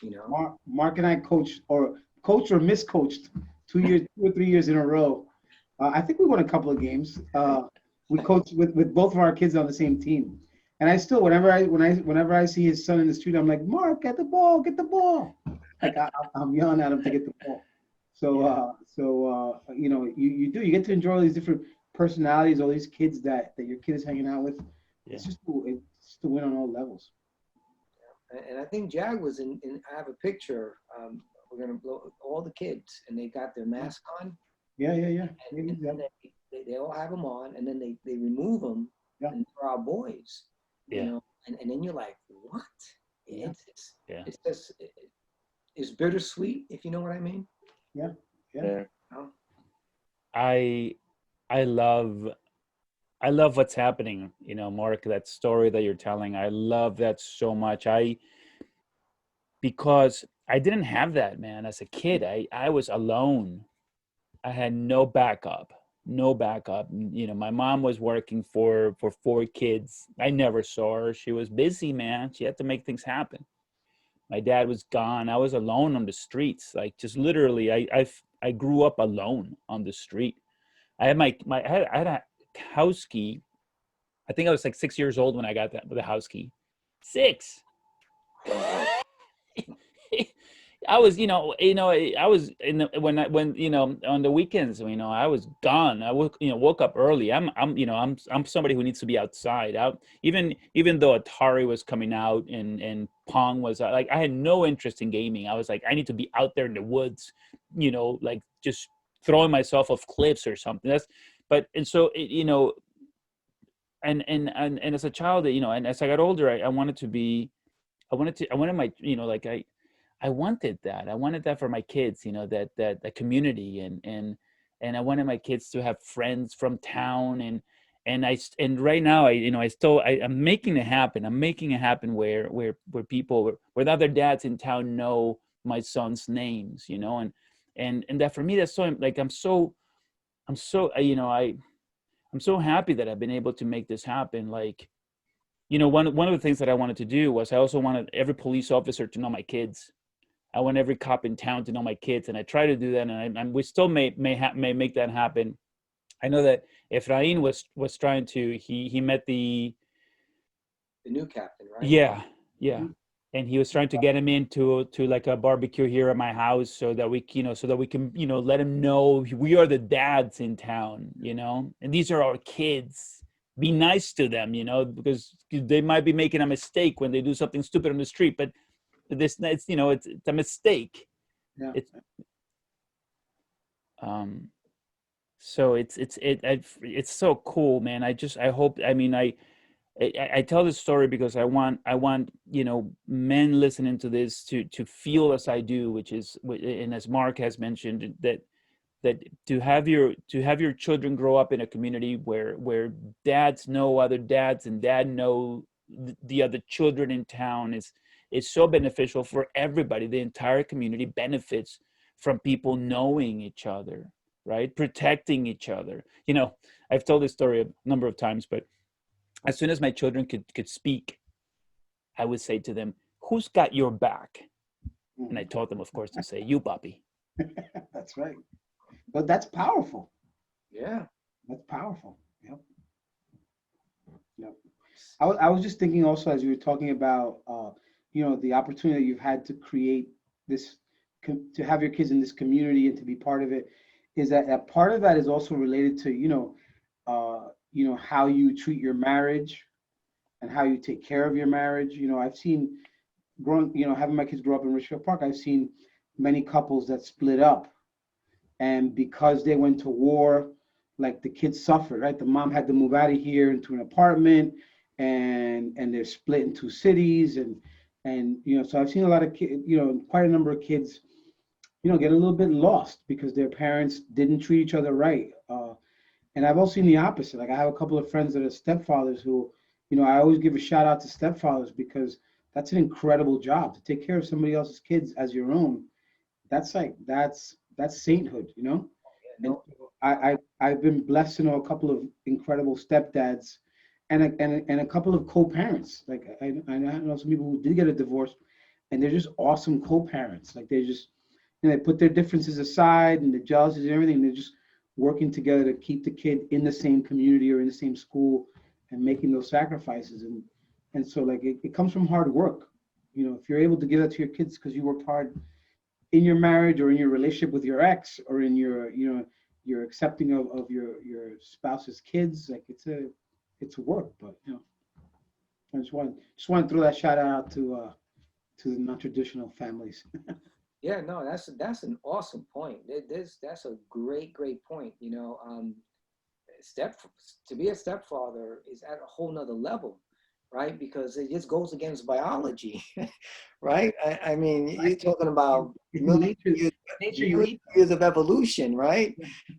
Mark and I coached or miscoached 2 or 3 years in a row. I think we won a couple of games. We coached with both of our kids on the same team, and I still, whenever I see his son in the street, I'm like, Mark, get the ball. Like I'm yelling at him to get the ball. So you get to enjoy all these different personalities, all these kids that your kid is hanging out with. Yeah. It's just to win on all levels. And I think Jag was in I have a picture. We're gonna blow all the kids, and they got their mask on. Yeah. And they all have them on, and then they remove them, and they're our boys. And then you're like, what? It's just it's bittersweet, if you know what I mean. Yeah. I love what's happening, Mark, that story that you're telling. I love that so much. Because I didn't have that, man. As a kid, I was alone. I had no backup. My mom was working for 4 kids. I never saw her. She was busy, man. She had to make things happen. My dad was gone. I was alone on the streets. Like, just literally, I grew up alone on the street. I had I had a house key. I think I was like 6 years old when I got the house key. 6. I was, I was when on the weekends, I was gone. I woke up early. I'm somebody who needs to be outside. Even though Atari was coming out and Pong was like, I had no interest in gaming. I was like, I need to be out there in the woods, like just throwing myself off cliffs or something. And as a child, and as I got older, I wanted my, I wanted that. I wanted that for my kids, that community, and I wanted my kids to have friends from town, and right now I'm making it happen. I'm making it happen where people, where the other dads in town know my son's names, and that for me, that's so, like, I'm so happy that I've been able to make this happen. Like, one of the things that I wanted to do was I also wanted every police officer to know my kids. I want every cop in town to know my kids, and I try to do that, and we still may make that happen. I know that Efrain was trying to. He met the new captain, right? Yeah, and he was trying to get him into like a barbecue here at my house, so that we can let him know we are the dads in town, and these are our kids. Be nice to them, because they might be making a mistake when they do something stupid on the street, but it's a mistake. Yeah. So it's so cool, man. I hope, I tell this story because I want men listening to this to feel as I do, which is, and as Mark has mentioned, that to have your children grow up in a community where dads know other dads and dad know the other children in town is so beneficial for everybody. The entire community benefits from people knowing each other, right? Protecting each other. You know, I've told this story a number of times, but as soon as my children could speak, I would say to them, "Who's got your back?" And I taught them, of course, to say, "You, Bobby." That's right. But that's powerful. Yeah. That's powerful. Yep. Yep. I was just thinking also as you were talking about, the opportunity that you've had to create this, to have your kids in this community and to be part of it, is that a part of that is also related to, how you treat your marriage and how you take care of your marriage. I've seen having my kids grow up in Richfield Park, I've seen many couples that split up, and because they went to war, like the kids suffered, right? The mom had to move out of here into an apartment, and they're split in two cities, and so I've seen a lot of kids, quite a number of kids, get a little bit lost because their parents didn't treat each other right. And I've also seen the opposite. Like I have a couple of friends that are stepfathers who, I always give a shout out to stepfathers because that's an incredible job to take care of somebody else's kids as your own. That's sainthood. And No, I've been blessed to know a couple of incredible stepdads and a couple of co-parents. Like I know some people who did get a divorce, and they're just awesome co-parents. Like they just, they put their differences aside and the jealousies and everything. And they're just working together to keep the kid in the same community or in the same school and making those sacrifices. And so like it comes from hard work. If you're able to give that to your kids because you worked hard in your marriage or in your relationship with your ex or in your accepting of your spouse's kids, like it's work. But I just want to throw that shout out to the non-traditional families. yeah, no, that's an awesome point. That's a great point. Step to be a stepfather is at a whole nother level, right? Because it just goes against biology, right? I mean, you're talking about millions of years, Nature you millions eat. of years of evolution, right?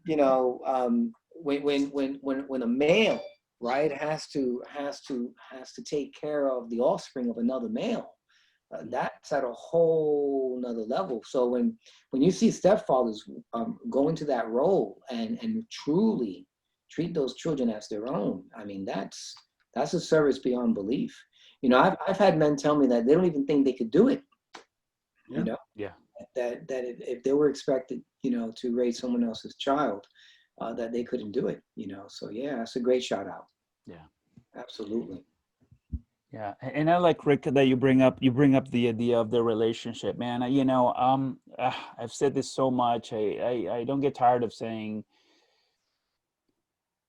When a male, right, has to take care of the offspring of another male, that's at a whole nother level. So when you see stepfathers go into that role and truly treat those children as their own, I mean that's a service beyond belief. I've had men tell me that they don't even think they could do it. Yeah. You know Yeah. that if they were expected, to raise someone else's child, that they couldn't do it. So yeah, that's a great shout out. Yeah. Absolutely. Yeah, and I like, Rick, that you bring up the idea of the relationship, man. I've said this so much. I don't get tired of saying,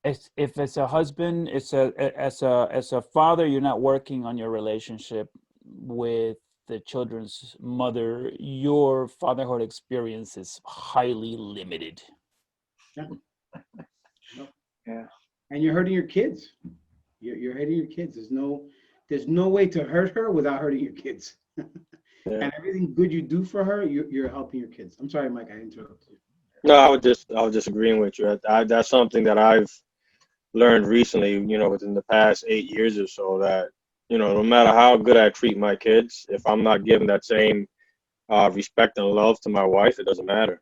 if it's a husband, as a father, you're not working on your relationship with the children's mother, your fatherhood experience is highly limited. Yeah. Yeah. And you're hurting your kids. You're hurting your kids. There's no way to hurt her without hurting your kids. Yeah. And everything good you do for her, you're helping your kids. I'm sorry, Mike, I interrupted you. No, I was just agreeing with you. That's something that I've learned recently, within the past 8 years or so, that, no matter how good I treat my kids, if I'm not giving that same respect and love to my wife, it doesn't matter,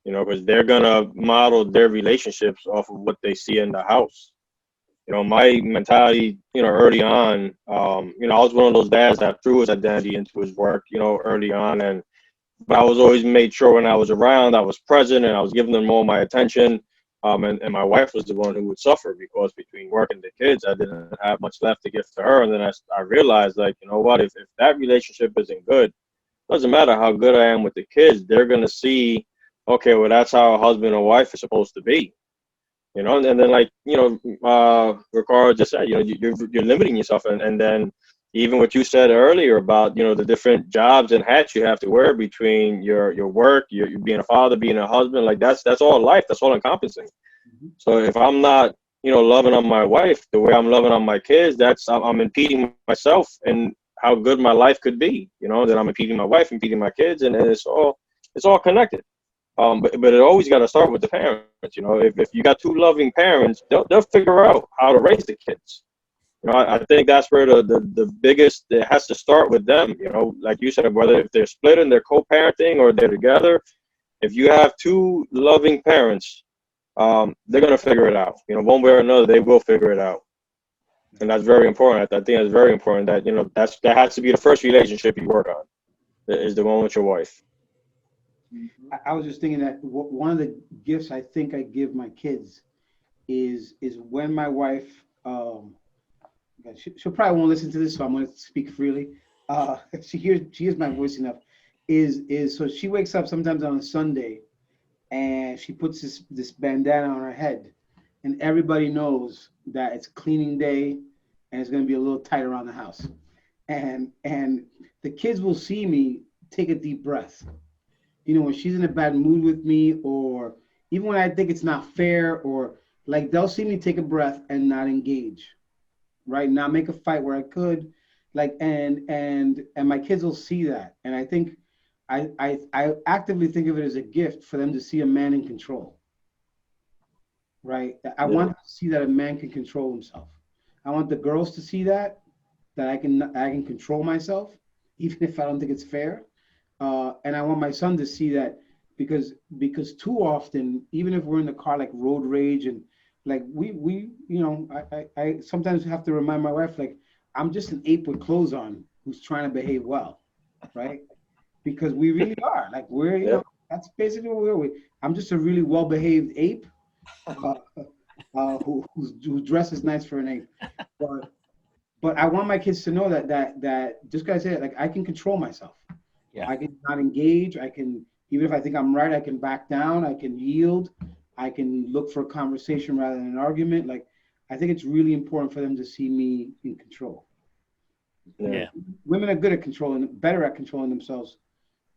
because they're gonna model their relationships off of what they see in the house. My mentality, early on, I was one of those dads that threw his identity into his work, early on, but I was always made sure when I was around, I was present and I was giving them all my attention. And my wife was the one who would suffer because between work and the kids, I didn't have much left to give to her. And then I realized, like, you know what, if that relationship isn't good, doesn't matter how good I am with the kids, they're going to see, okay, well, that's how a husband and wife is supposed to be. And then, like, Ricardo just said, you're limiting yourself. And then even what you said earlier about, the different jobs and hats you have to wear between your work, your being a father, being a husband, like that's all life. That's all encompassing. Mhm. So if I'm not, loving on my wife the way I'm loving on my kids, I'm impeding myself and how good my life could be. Then I'm impeding my wife, impeding my kids, and it's all connected. But it always got to start with the parents. If you got two loving parents, they'll figure out how to raise the kids. You know, I think that's where the biggest, it has to start with them. You know, like you said, whether if they're split and they're co-parenting or they're together, if you have two loving parents, they're gonna figure it out. You know, one way or another, they will figure it out, and that's very important. I think it's very important that, you know, that has to be the first relationship you work on, is the one with your wife. I was just thinking that one of the gifts I think I give my kids is when my wife, she'll probably won't listen to this, so I'm going to speak freely. She hears my voice enough. Is so she wakes up sometimes on a Sunday and she puts this bandana on her head, and everybody knows that it's cleaning day and it's going to be a little tight around the house, and the kids will see me take a deep breath. You know, when she's in a bad mood with me, or even when I think it's not fair, or like they'll see me take a breath and not engage, right? Not make a fight where I could, like, and my kids will see that, and I think I actively think of it as a gift for them to see a man in control, right? I Yeah. want them to see that a man can control himself. I want the girls to see that I can control myself, even if I don't think it's fair. And I want my son to see that, because too often, even if we're in the car, like road rage, and like we I sometimes have to remind my wife, like, I'm just an ape with clothes on who's trying to behave well, right? Because we really are, like, we're, Yeah. that's basically what we're. I'm just a really well behaved ape, uh, who dresses nice for an ape, but I want my kids to know that just guys say, like, I can control myself. Yeah. I can not engage. I can, even if I think I'm right, I can back down. I can yield. I can look for a conversation rather than an argument. Like, I think it's really important for them to see me in control. Yeah. Yeah. Women are good at controlling, better at controlling themselves,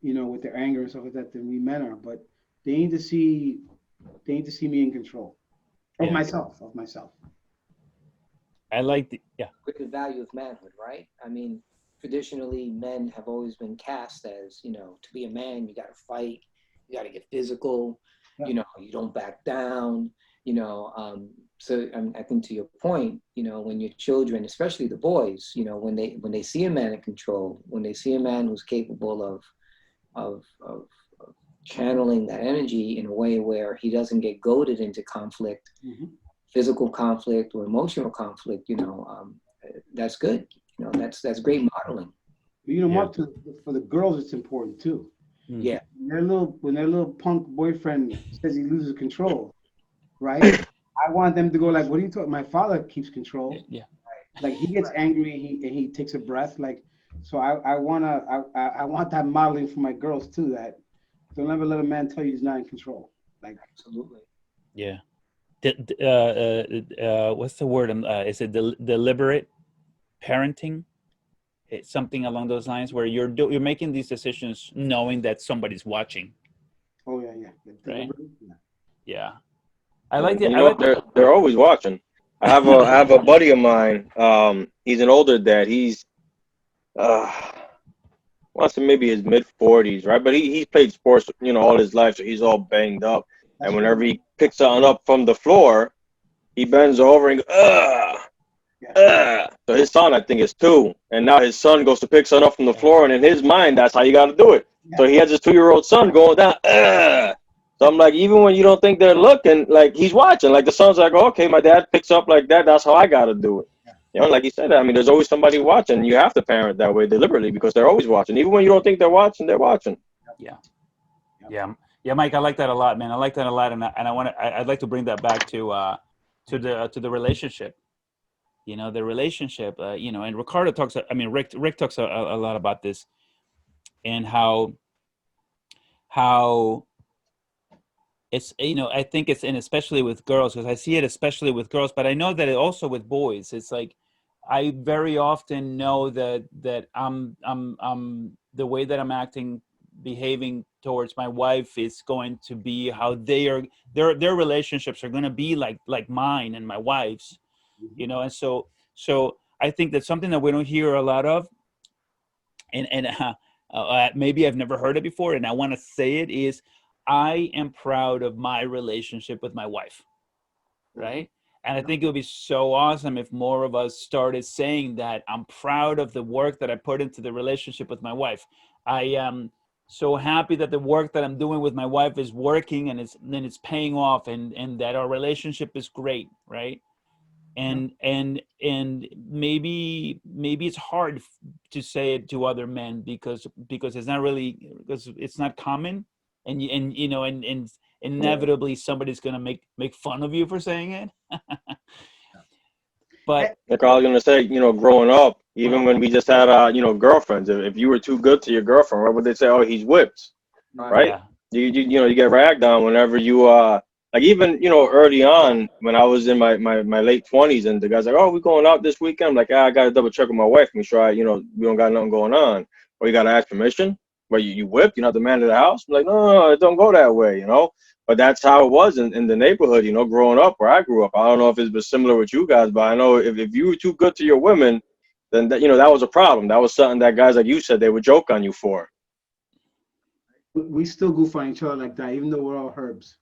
with their anger and stuff like that than we men are. But they need to see, me in control of Yeah. myself, I like the, yeah. With the value of manhood, right? I mean, traditionally, men have always been cast as, to be a man, you got to fight, you got to get physical, Yeah. you don't back down, so I think to your point, when your children, especially the boys, when they see a man in control, when they see a man who's capable of channeling that energy in a way where he doesn't get goaded into conflict, Mm-hmm. physical conflict or emotional conflict, that's good. That's great modeling. Yeah. Mark, for the girls, it's important too. Mm. Yeah, When their little punk boyfriend says he loses control, right? I want them to go like, "What are you talking? My father keeps control. Yeah. Like, he gets angry, and he takes a breath. Like, so I want that modeling for my girls too. That don't ever let a man tell you he's not in control. Like, absolutely. Yeah. What's the word? Is it deliberate parenting? It's something along those lines where you're making these decisions knowing that somebody's watching, oh yeah, yeah, right? deliberately. Yeah. Yeah. I like And it. you I know, like. they're always watching. I have a buddy of mine. He's an older dad. He's wants to maybe his mid 40s, right? But he's played sports, all his life, so he's all banged up. That's And what. whenever he picks something up from the floor, he bends over and goes, ugh, Yeah, ugh. So his son, I think, is 2, and now his son goes to pick something up from the floor, and in his mind, that's how you got to do it. yeah, So he has his 2-year-old son going down, ugh. So I'm like, even when you don't think they're looking, like, he's watching. Like, the son's like, okay, my dad picks up like that. That's how I got to do it. yeah. Like you said, I mean, there's always somebody watching. You have to parent that way deliberately because they're always watching. Even when you don't think they're watching, they're watching. Yeah. Yep. Yeah, Mike, I like that a lot, man. I like that a lot, and I want to. I'd like to bring that back to the relationship. The relationship. And Ricardo talks. I mean, Rick talks a lot about this, and how it's, I think it's, and especially with girls, because I see it especially with girls, but I know that it also with boys. It's like I very often know that I'm the way that I'm acting, behaving towards my wife is going to be how their relationships are going to be like mine and my wife's. Mhm. And so I think that's something that we don't hear a lot of, and maybe I've never heard it before, and I want to say it is, I am proud of my relationship with my wife, Mhm. right? And I think it would be so awesome if more of us started saying that I'm proud of the work that I put into the relationship with my wife. I am so happy that the work that I'm doing with my wife is working and it's paying off, and that our relationship is great, right? And maybe it's hard to say it to other men because it's not really, because it's not common, and you know, and inevitably somebody's gonna make fun of you for saying it. But Like I was gonna say, growing up, even when we just had, girlfriends, if you were too good to your girlfriend, what would they say? Oh, he's whipped, right? yeah, You get ragged on whenever you like, even early on when I was in my late 20s, and the guy's like, oh, we going out this weekend. I'm like, I gotta double check with my wife, make sure we don't got nothing going on, or you gotta ask permission. Where you whipped, you're not the man of the house. I'm like, no, it don't go that way. But that's how it was in the neighborhood, growing up where I grew up. I don't know if it's been similar with you guys, but I know if you were too good to your women, then that was a problem. That was something that guys like you said they would joke on you for. We still goof on each other like that, even though we're all herbs.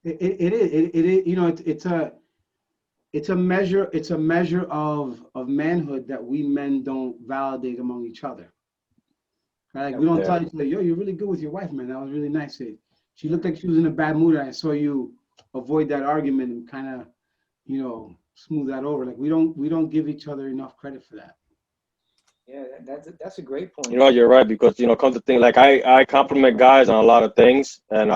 It is. It's a measure of manhood that we men don't validate among each other. Right? Like, we don't tell each other, yo, you're really good with your wife, man. That was really nice. She looked like she was in a bad mood, and I saw you avoid that argument and kind of, smooth that over. Like, we don't give each other enough credit for that. Yeah, that's a great point. You're right, because come to think, like, I compliment guys on a lot of things, and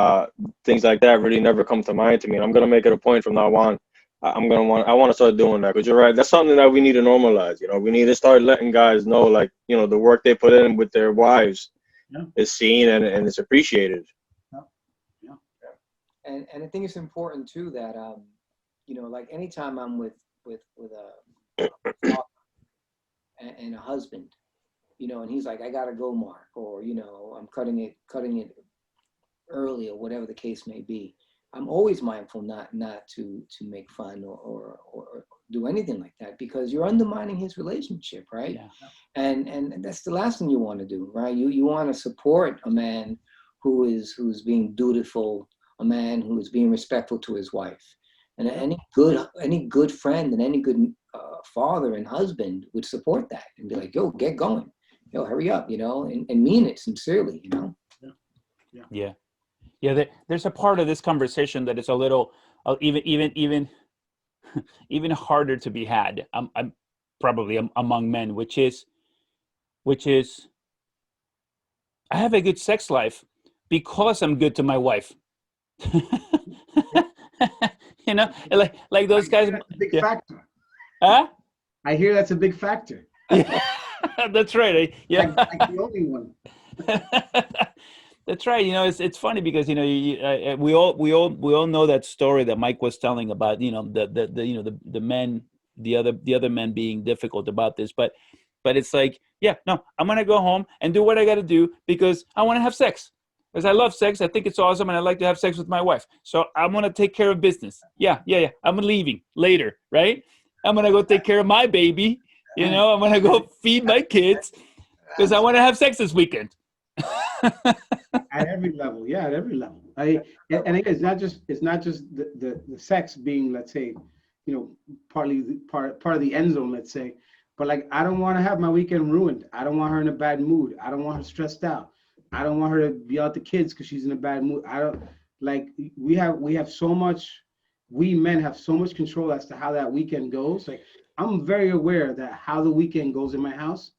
things like that really never come to mind to me. And I'm gonna make it a point from now on. I want to start doing that, because you're right. That's something that we need to normalize. We need to start letting guys know, like, the work they put in with their wives is seen and it's appreciated. Yeah. And I think it's important too that like anytime I'm with a father and a husband, and he's like, I gotta go, Mark, or I'm cutting it early, or whatever the case may be. I'm always mindful not to make fun or do anything like that, because you're undermining his relationship, right? Yeah. And that's the last thing you want to do, right? You want to support a man who's being dutiful, a man who is being respectful to his wife. And any good friend and any good father and husband would support that and be like, yo, get going, yo, hurry up, and mean it sincerely, Yeah. There's a part of this conversation that is a little even harder to be had. I'm probably among men, which is I have a good sex life because I'm good to my wife. Like those guys. That's a big factor. Huh? I hear that's a big factor. Yeah, that's right. Yeah, like the only one. That's right. It's funny because we all know that story that Mike was telling about the men, the other men being difficult about this, but it's like, yeah, no, I'm gonna go home and do what I got to do because I want to have sex, because I love sex. I think it's awesome, and I like to have sex with my wife. So I'm gonna take care of business. Yeah. I'm leaving later, right? I'm gonna go take care of my baby. I'm gonna go feed my kids because I want to have sex this weekend. At every level, yeah, at every level. And again, it's not just the sex being, let's say, partly part of the end zone, let's say, but like, I don't want to have my weekend ruined. I don't want her in a bad mood. I don't want her stressed out. I don't want her to be out the kids because she's in a bad mood. I don't like, we have so much, we men have so much control as to how that weekend goes. Like, I'm very aware that how the weekend goes in my house.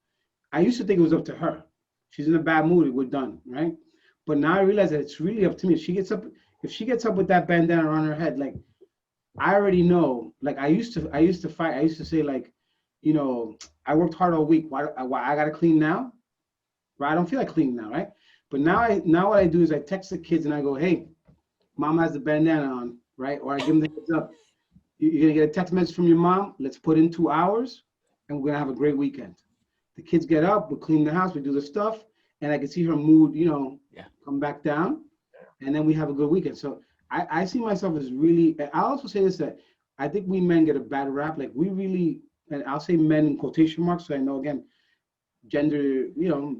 I used to think it was up to her. She's in a bad mood, we're done, right? But now I realize that it's really up to me. If she gets up with that bandana around her head, like, I already know. Like, I used to fight. I used to say, like, I worked hard all week. Why I gotta clean now? Right? I don't feel like cleaning now, right? But now what I do is I text the kids and I go, hey, mom has the bandana on, right? Or I give them the heads up. You're gonna get a text message from your mom. Let's put in 2 hours, and we're gonna have a great weekend. The kids get up, we clean the house, we do the stuff, and I can see her mood, come back down, and then we have a good weekend. So I see myself as really, I also say this, that I think we men get a bad rap. Like, we really, and I'll say men in quotation marks, so I know, again, gender,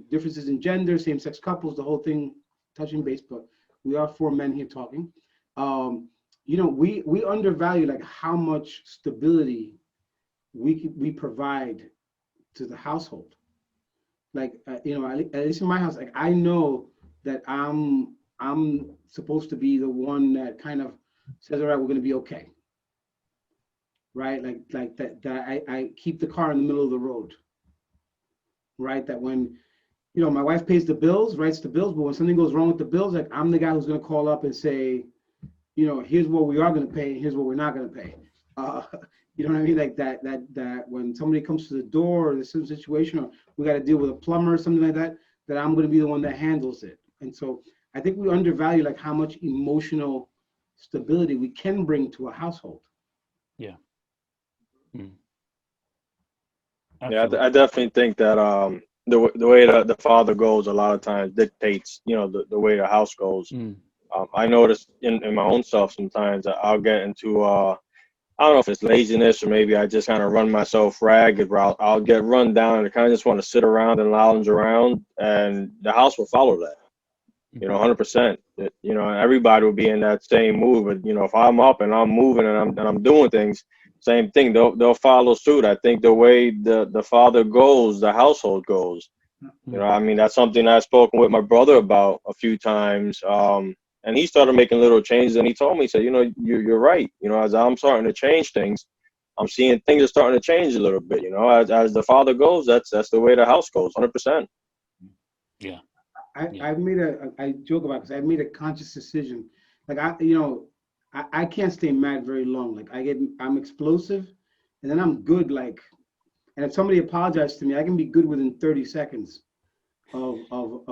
differences in gender, same-sex couples, the whole thing, touching base, but we are 4 men here talking. You know, we undervalue like how much stability we provide to the household. Like you know, at least in my house, like I know that I'm supposed to be the one that kind of says, all right, we're gonna be okay, right? Like that I keep the car in the middle of the road, right? That when you know my wife pays the bills, writes the bills, but when something goes wrong with the bills, like I'm the guy who's gonna call up and say, you know, here's what we are gonna pay, here's what we're not gonna pay. Uh, you know what I mean? Like that when somebody comes to the door or there's some situation or we got to deal with a plumber or something like that, that I'm going to be the one that handles it. And so I think we undervalue like how much emotional stability we can bring to a household. Yeah. Mm. Yeah, Absolutely. I definitely think that the way the father goes a lot of times dictates, you know, the way the house goes. Mm. I notice in my own self sometimes that I'll get into I don't know if it's laziness or maybe I just kind of run myself ragged where I'll get run down and I kind of just want to sit around and lounge around and the house will follow that. You know, Mhm. 100%. You know, everybody will be in that same mood. But you know, if I'm up and I'm moving and I'm doing things, same thing. They'll follow suit. I think the way the father goes, the household goes. You know, Mm. I mean, that's something I've spoken with my brother about a few times. And he started making little changes, and he told me, he said, you know, you're right. You know, as I'm starting to change things, I'm seeing things are starting to change a little bit. You know, as the father goes, that's the way the house goes, 100%. Yeah. Yeah. I've made I joke about because I've made a conscious decision. Like you know, I can't stay mad very long. Like I'm explosive, and then I'm good. Like, and if somebody apologizes to me, I can be good within 30 seconds of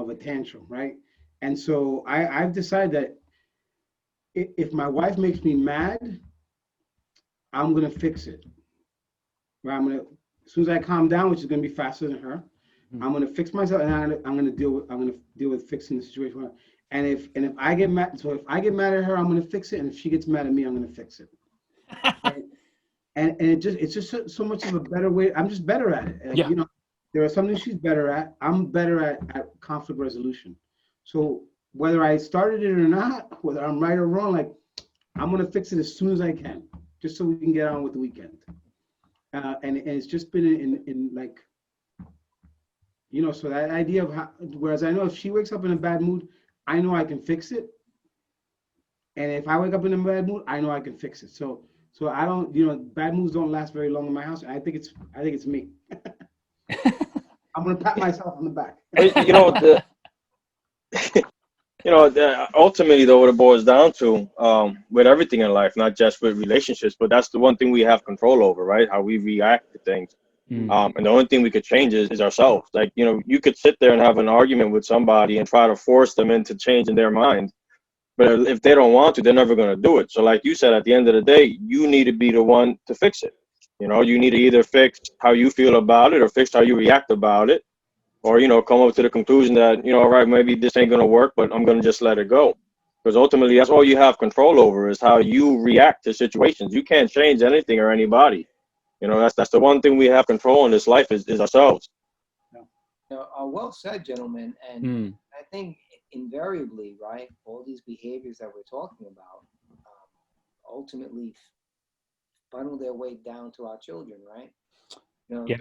a tantrum, right? And so I've decided that if my wife makes me mad, I'm gonna fix it. Right? As soon as I calm down, which is gonna be faster than her, Mm. I'm gonna fix myself and I'm gonna deal with fixing the situation. And if I get mad, so if I get mad at her, I'm gonna fix it. And if she gets mad at me, I'm gonna fix it. Right? And it's just so much of a better way. I'm just better at it. Like Yeah. you know, there are some things she's better at. I'm better at conflict resolution. So whether I started it or not, whether I'm right or wrong, like I'm gonna fix it as soon as I can, just so we can get on with the weekend. And it's just been in like you know, so that idea of how, whereas I know if she wakes up in a bad mood, I know I can fix it. And if I wake up in a bad mood, I know I can fix it. So I don't, you know, bad moods don't last very long in my house. I think it's me. I'm gonna pat myself on the back. But you know, ultimately, though, what it boils down to, with everything in life, not just with relationships, but that's the one thing we have control over, right? How we react to things. Mm. And the only thing we could change is ourselves. Like, you know, you could sit there and have an argument with somebody and try to force them into changing their mind. But if they don't want to, they're never going to do it. So, like you said, at the end of the day, you need to be the one to fix it. You know, you need to either fix how you feel about it or fix how you react about it, or, you know, come up to the conclusion that, you know, all right, maybe this ain't going to work, but I'm going to just let it go. Because ultimately, that's all you have control over is how you react to situations. You can't change anything or anybody. You know, that's the one thing we have control in this life is ourselves. Well said, gentlemen. And Mm. I think invariably, right, all these behaviors that we're talking about ultimately funnel their way down to our children, right? You know, Yeah.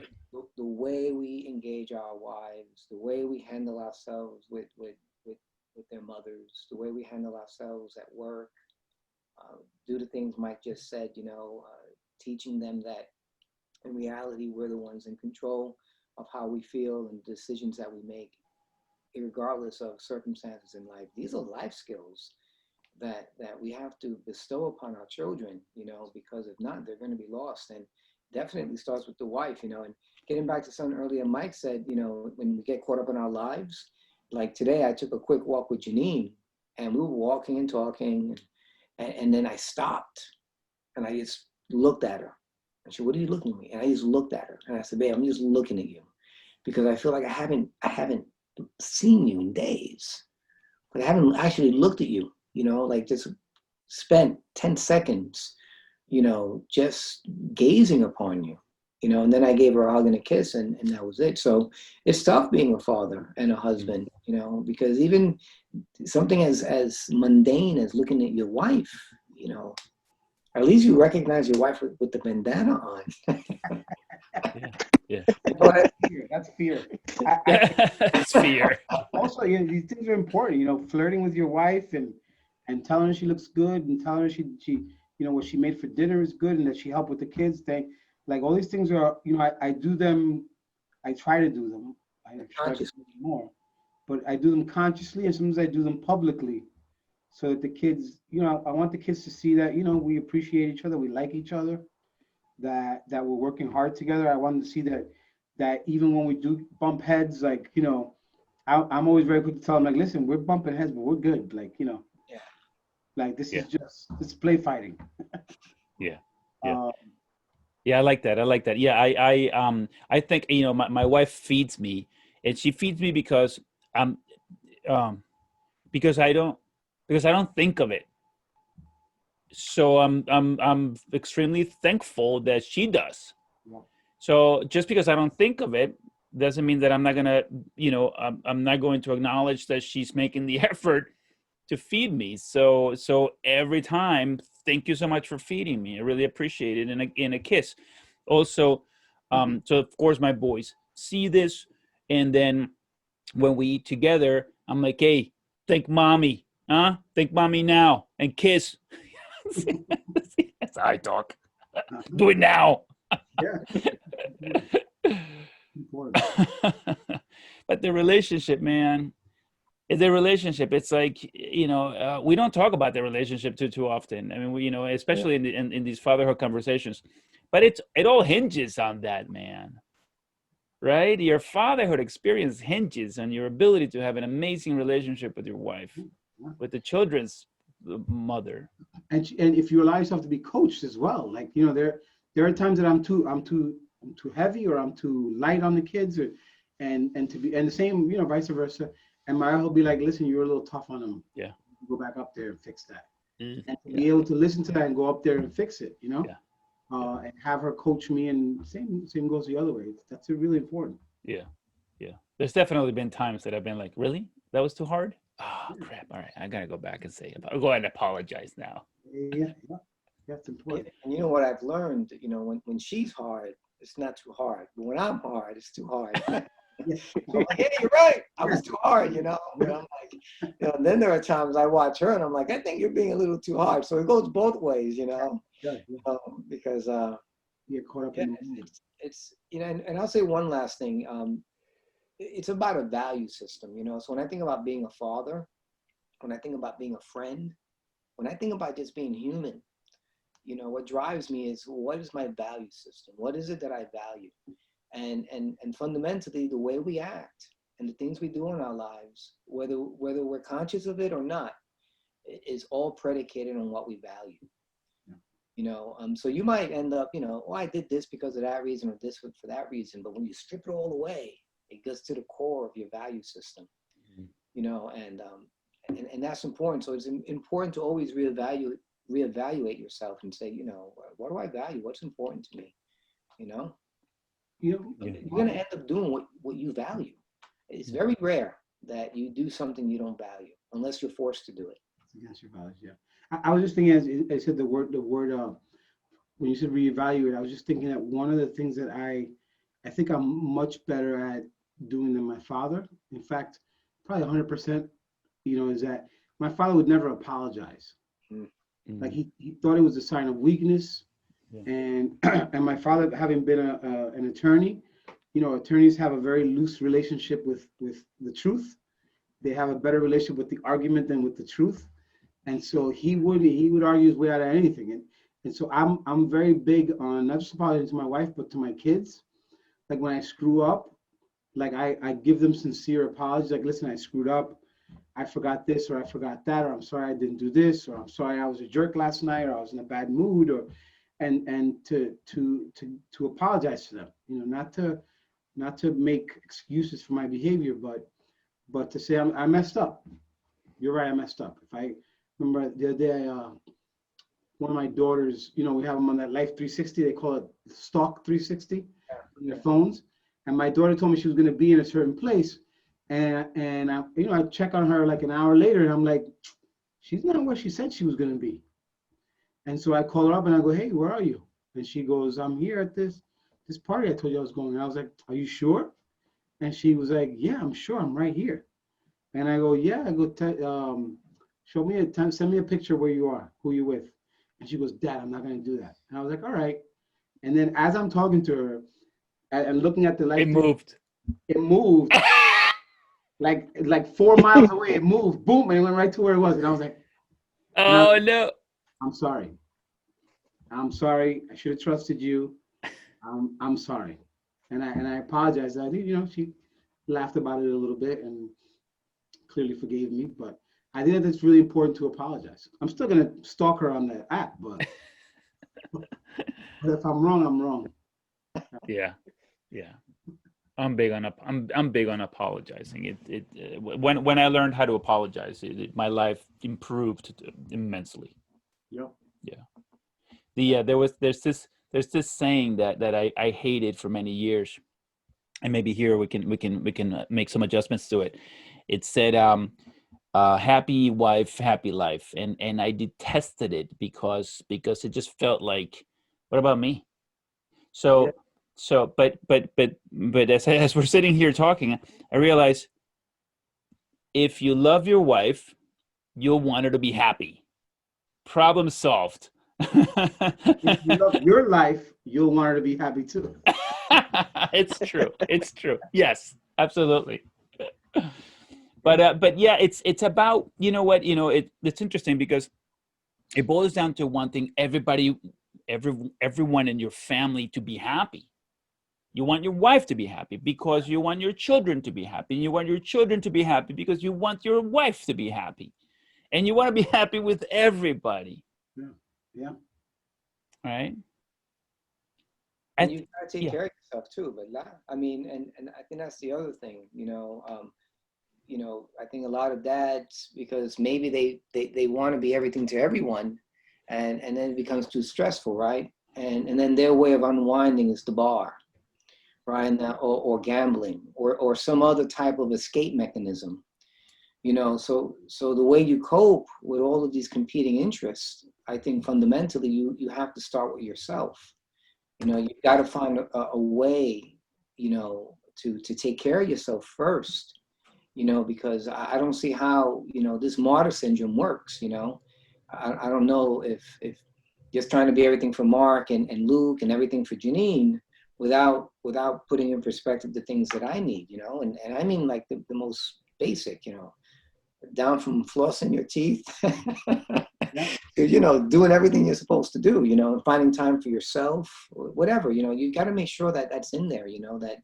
the way we engage our wives, the way we handle ourselves with their mothers, the way we handle ourselves at work, do the things Mike just said, teaching them that in reality, we're the ones in control of how we feel and decisions that we make, regardless of circumstances in life. These are life skills that we have to bestow upon our children, because if not, they're going to be lost. And definitely starts with the wife, and getting back to something earlier Mike said, when we get caught up in our lives, like today I took a quick walk with Janine and we were walking and talking, and then I stopped and I just looked at her. And she said, "What are you looking at me?" And I just looked at her and I said, "Babe, I'm just looking at you because I feel like I haven't seen you in days. Like I haven't actually looked at you, like just spent 10 seconds, just gazing upon you. you know, and then I gave her a hug and a kiss, and that was it. So it's tough being a father and a husband, you know, because even something as mundane as looking at your wife, you know, at least you recognize your wife with the bandana on. Yeah. Yeah. That's fear. That's fear. It's fear. Also, these things are important. You know, flirting with your wife and telling her she looks good and telling her she what she made for dinner is good and that she helped with the kids thing. Like all these things are, I do them. I try to do them. I try to do more, but I do them consciously and sometimes I do them publicly, so that the kids, I want the kids to see that we appreciate each other, we like each other, that we're working hard together. I want them to see that even when we do bump heads, like I'm always very quick to tell them, like, listen, we're bumping heads, but we're good. Like, Yeah. like this Yeah. is just it's play fighting. Yeah. Yeah. Yeah, I like that. I like that. Yeah, I think my wife feeds me, and she feeds me um because I don't think of it. So I'm extremely thankful that she does. Yeah. So just because I don't think of it doesn't mean that I'm not gonna, I'm not going to acknowledge that she's making the effort to feed me. So every time, thank you so much for feeding me. I really appreciate it. In a kiss. Also, so of course my boys see this, and then when we eat together, I'm like, hey, thank mommy, huh? Thank mommy now, and kiss. That's how I talk. Do it now. Yeah. Important. But the relationship, man, the relationship, it's like, we don't talk about the relationship too often. I mean, especially in these fatherhood conversations, but it all hinges on that, man. Right? Your fatherhood experience hinges on your ability to have an amazing relationship with your wife, with the children's mother. And if you allow yourself to be coached as well, like there are times that I'm too heavy or I'm too light on the kids, and to be, and the same, vice versa. And my will be like, listen, you're a little tough on them. Yeah. Go back up there and fix that. Mm, And to yeah. be able to listen to that and go up there and fix it, Yeah. and have her coach me, and same goes the other way. That's really important. Yeah. Yeah. There's definitely been times that I've been like, really? That was too hard? Oh, crap. All right. I got to go back and go ahead and apologize now. Yeah, that's important. And you know what I've learned, when she's hard, it's not too hard. But when I'm hard, it's too hard. Yeah. I'm like, hey, you're right. I was too hard, But I'm like, and then there are times I watch her and I'm like, I think you're being a little too hard. So it goes both ways, Yeah. because Get caught up in the moment. it's and I'll say one last thing. It's about a value system, So when I think about being a father, when I think about being a friend, when I think about just being human, what drives me is, what is my value system? What is it that I value? And fundamentally, the way we act and the things we do in our lives, whether we're conscious of it or not, is all predicated on what we value. So you might end up, I did this because of that reason, or this for that reason. But when you strip it all away, it gets to the core of your value system. And that's important. So it's important to always reevaluate yourself and say, what do I value? What's important to me? You're going to end up doing what you value. It's very rare that you do something you don't value unless you're forced to do it. Against your values, yeah. I was just thinking, as I said, the word when you said reevaluate, I was just thinking that one of the things that I think I'm much better at doing than my father. In fact, probably 100%, is that my father would never apologize. Mm-hmm. Like he thought it was a sign of weakness. Yeah. And my father, having been an attorney, attorneys have a very loose relationship with the truth. They have a better relationship with the argument than with the truth. And so he would argue his way out of anything. And so I'm very big on not just apologizing to my wife, but to my kids. Like when I screw up, like I give them sincere apologies. Like, listen, I screwed up. I forgot this, or I forgot that, or I'm sorry I didn't do this, or I'm sorry I was a jerk last night, or I was in a bad mood, or and to apologize to them. Not to make excuses for my behavior, but to say I messed up. You're right, I messed up. If I remember the other day, one of my daughters, you know, we have them on that Life 360. They call it Stalk 360 on their phones. And my daughter told me she was going to be in a certain place. And I, you know, I check on her like an hour later and I'm like, she's not where she said she was going to be. And so I call her up and I go, hey, where are you? And she goes, I'm here at this party I told you I was going. And I was like, are you sure? And she was like, yeah, I'm sure. I'm right here. And I go, yeah. I go, show me send me a picture where you are, who you're with. And she goes, Dad, I'm not going to do that. And I was like, all right. And then as I'm talking to her and looking at the light, It moved. It moved like 4 miles away. It moved, boom, and it went right to where it was. And I was like, oh no. I'm sorry. I'm sorry. I should have trusted you. I'm sorry. And I apologize. I think, you know, she laughed about it a little bit and clearly forgave me, but I think that it's really important to apologize. I'm still gonna stalk her on the app, but if I'm wrong, I'm wrong. Yeah. I'm big on apologizing. When I learned how to apologize, my life improved immensely. Yep. Yeah. There's this saying that I hated for many years, and maybe here we can make some adjustments to it. It said, happy wife, happy life. And I detested it because it just felt like, what about me? So but as we're sitting here talking, I realize if you love your wife, you'll want her to be happy. Problem solved. If you love your life, you'll want her to be happy too. It's true. Yes, absolutely. But yeah, it's about, you know what, it's interesting because it boils down to one thing: everyone in your family to be happy. You want your wife to be happy because you want your children to be happy, and you want your children to be happy because you want your wife to be happy, and you want to be happy with everybody. Yeah. Right. And you gotta take care of yourself too. But I mean, and I think that's the other thing. I think a lot of dads, because maybe they want to be everything to everyone, and then it becomes too stressful, right? And then their way of unwinding is the bar, right? And or gambling or some other type of escape mechanism. So the way you cope with all of these competing interests, I think fundamentally you have to start with yourself. You've got to find a way, to take care of yourself first, because I don't see how, this martyr syndrome works. I don't know if just trying to be everything for Mark and Luke and everything for Janine without putting in perspective the things that I need, and I mean like the most basic, down from flossing your teeth to, doing everything you're supposed to do, and finding time for yourself or whatever, you got to make sure that that's in there, that,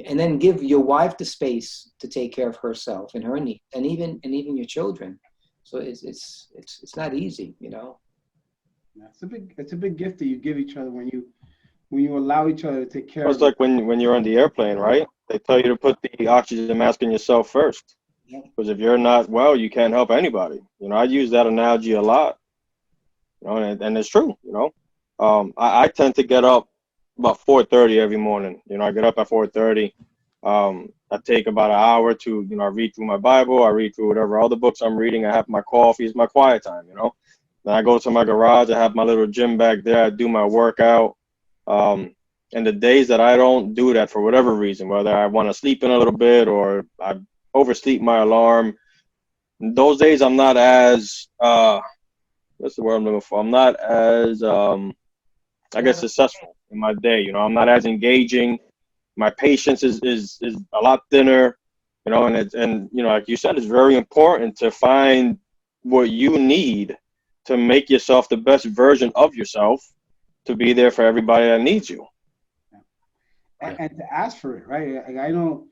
and then give your wife the space to take care of herself and her needs, and even your children. So it's not easy, It's a big gift that you give each other when you allow each other to take care It's of like when you're on the airplane, right? They tell you to put the oxygen mask on yourself first. Because if you're not well, you can't help anybody. I use that analogy a lot. And it's true. I tend to get up about 4:30 every morning. I get up at 4:30. I take about an hour to, I read through my Bible. I read through whatever other books I'm reading. I have my coffee. It's my quiet time. Then I go to my garage. I have my little gym back there. I do my workout. And the days that I don't do that for whatever reason, whether I want to sleep in a little bit or I oversleep my alarm, those days I'm not as what's the word I'm looking for? I'm not as I guess successful in my day. I'm not as engaging. My patience is a lot thinner. And like you said, it's very important to find what you need to make yourself the best version of yourself to be there for everybody that needs you. and to ask for it, right? Like I know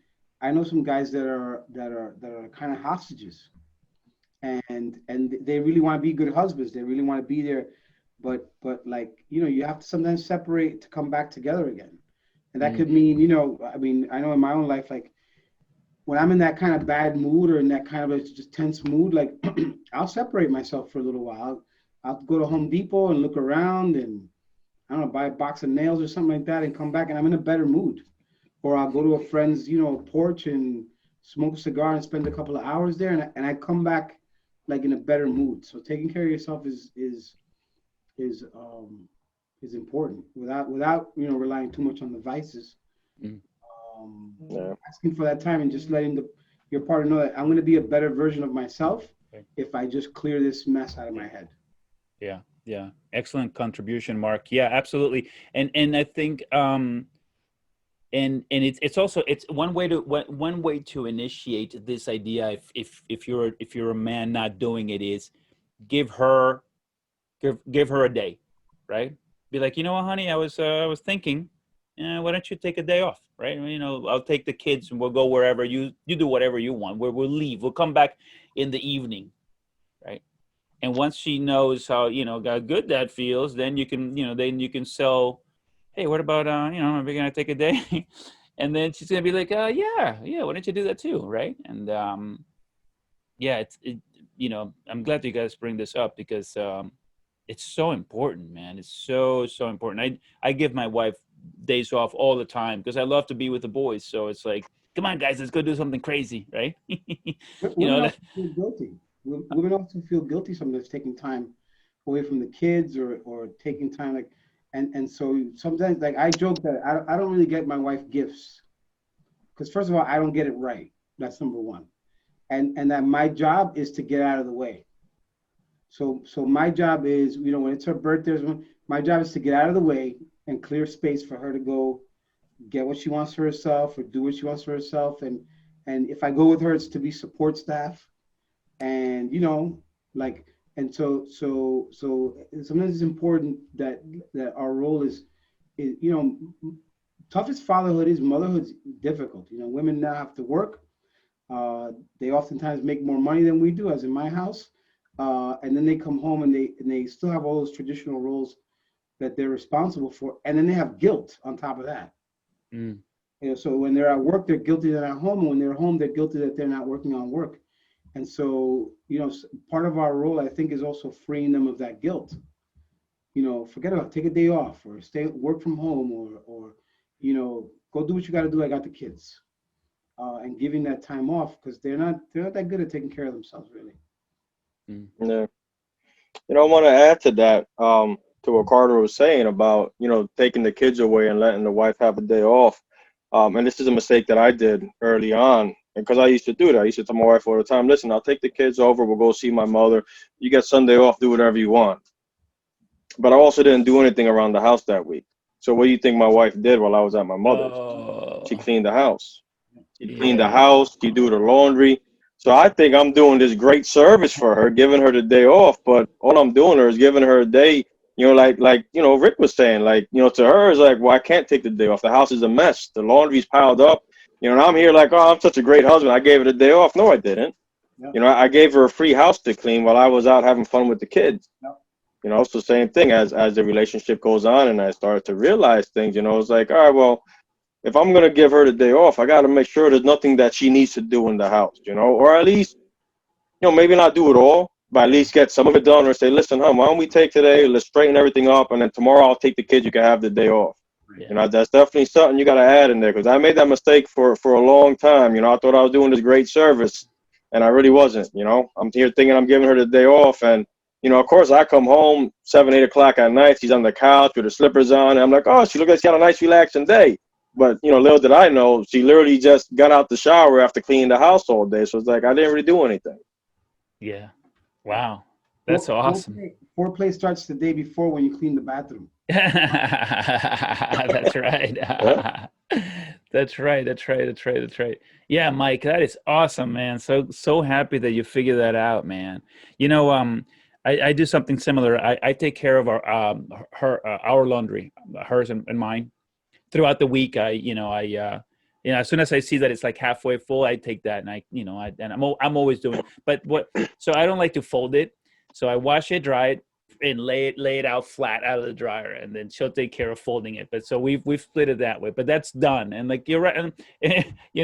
some guys that are kind of hostages, and they really want to be good husbands. They really want to be there, but like, you have to sometimes separate to come back together again, and that could mean, I mean, I know in my own life, like when I'm in that kind of bad mood or in that kind of just tense mood, like I'll separate myself for a little while. I'll go to Home Depot and look around and I don't know, buy a box of nails or something like that and come back and I'm in a better mood. Or I'll go to a friend's, porch and smoke a cigar and spend a couple of hours there and I come back like in a better mood. So taking care of yourself is important without relying too much on the vices. Mm. Asking for that time and just letting your partner know that I'm going to be a better version of myself Okay. if I just clear this mess out of my head. Yeah. Excellent contribution, Mark. Yeah, absolutely. And I think and it's also it's one way to initiate this idea if you're a man not doing it is give her a day, right? Be like, you know what, honey, I was thinking, why don't you take a day off, right? I'll take the kids and we'll go wherever you do whatever you want. We'll leave. We'll come back in the evening, right? And once she knows how how good that feels, then you can sell. Hey, what about are we gonna take a day? And then she's gonna be like, yeah. Why don't you do that too, right? And yeah, I'm glad you guys bring this up because it's so important, man. It's so important. I give my wife days off all the time because I love to be with the boys. So it's like, come on, guys, let's go do something crazy, right? Women also feel guilty. Women also feel guilty sometimes taking time away from the kids or taking time and so sometimes like I joke that I don't really get my wife gifts because first of all I don't get it right. That's number one, and that my job is to get out of the way. So my job is when it's her birthday, my job is to get out of the way and clear space for her to go get what she wants for herself or do what she wants for herself and if I go with her it's to be support staff and like and so sometimes it's important that our role is toughest fatherhood is motherhood's difficult. Women now have to work. They oftentimes make more money than we do, as in my house, and then they come home and they still have all those traditional roles that they're responsible for, and then they have guilt on top of that. Mm. So when they're at work they're guilty they're at home, and when they're home they're guilty that they're not working on work. And so, part of our role, I think, is also freeing them of that guilt. Forget about it, take a day off or work from home or go do what you got to do. I got the kids, and giving that time off because they're not that good at taking care of themselves, really. Mm. Yeah. I want to add to that, to what Carter was saying about, taking the kids away and letting the wife have a day off. And this is a mistake that I did early on because I used to do that. I used to tell my wife all the time, listen, I'll take the kids over. We'll go see my mother. You get Sunday off, do whatever you want. But I also didn't do anything around the house that week. So what do you think my wife did while I was at my mother's? She Oh, cleaned the house. She cleaned the yeah. house. She do the laundry. So I think I'm doing this great service for her, giving her the day off. But all I'm doing her is giving her a day, like Rick was saying, like, to her is like, well, I can't take the day off. The house is a mess. The laundry's piled up. And I'm here like, oh, I'm such a great husband. I gave her the day off. No, I didn't. Yep. I gave her a free house to clean while I was out having fun with the kids. Yep. So same thing as the relationship goes on and I started to realize things, it's like, all right, well, if I'm going to give her the day off, I got to make sure there's nothing that she needs to do in the house, or at least, maybe not do it all, but at least get some of it done or say, listen, hon, why don't we take today? Let's straighten everything up. And then tomorrow I'll take the kids. You can have the day off. Yeah. That's definitely something you got to add in there because I made that mistake for a long time. I thought I was doing this great service and I really wasn't. I'm here thinking I'm giving her the day off. And, of course, I come home 7, 8 o'clock at night. She's on the couch with her slippers on. And I'm like, oh, she looks like she had a nice, relaxing day. But, little did I know, she literally just got out the shower after cleaning the house all day. So it's like I didn't really do anything. Yeah. Wow. That's awesome. Foreplay starts the day before when you clean the bathroom. That's right. Yeah. That's right. Yeah, Mike, that is awesome, man. So happy that you figured that out, man. I do something similar. I take care of our laundry, hers and mine. Throughout the week, as soon as I see that it's like halfway full, I take that and I'm always doing it. But so I don't like to fold it. So I wash it, dry it, and lay it out flat out of the dryer, and then she'll take care of folding it. But so we've split it that way. But that's done. And like you're right, and,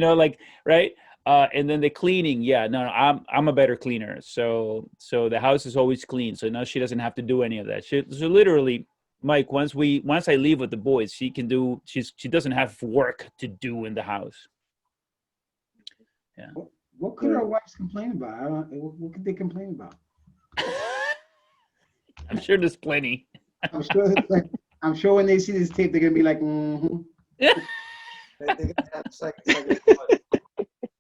like right. And then the cleaning, yeah, no, I'm a better cleaner. So the house is always clean. So now she doesn't have to do any of that. So literally, Mike, once I leave with the boys, she doesn't have work to do in the house. Yeah. What could our wives complain about? I don't. What could they complain about? I'm sure there's plenty. I'm sure. I'm sure when they see this tape, they're gonna be like, mm-hmm. They're gonna have second thought.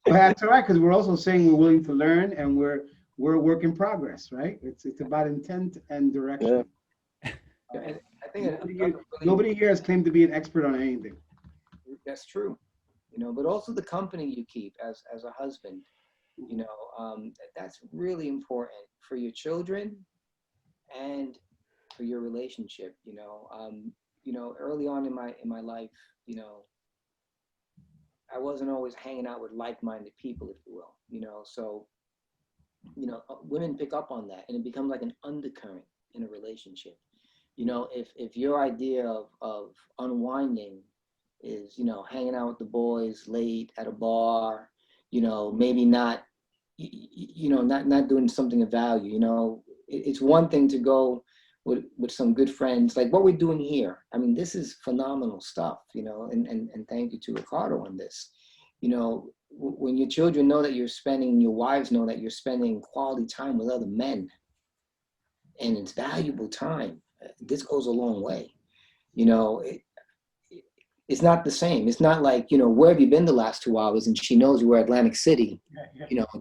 But that's all right, because we're also saying we're willing to learn, and we're a work in progress, right? It's about intent and direction. And I think Nobody here has claimed to be an expert on anything. that's true, but also the company you keep as a husband, that's really important for your children and for your relationship. Early on in my life, I wasn't always hanging out with like-minded people, if you will. So women pick up on that, and it becomes like an undercurrent in a relationship. If your idea of unwinding is hanging out with the boys late at a bar, maybe not not doing something of value. It's one thing to go with some good friends like what we're doing here. I mean, this is phenomenal stuff, and thank you to Ricardo on this. When your children know that your wives know that you're spending quality time with other men, and it's valuable time, this goes a long way. It's not the same. It's not like, where have you been the last 2 hours? And she knows you were Atlantic City,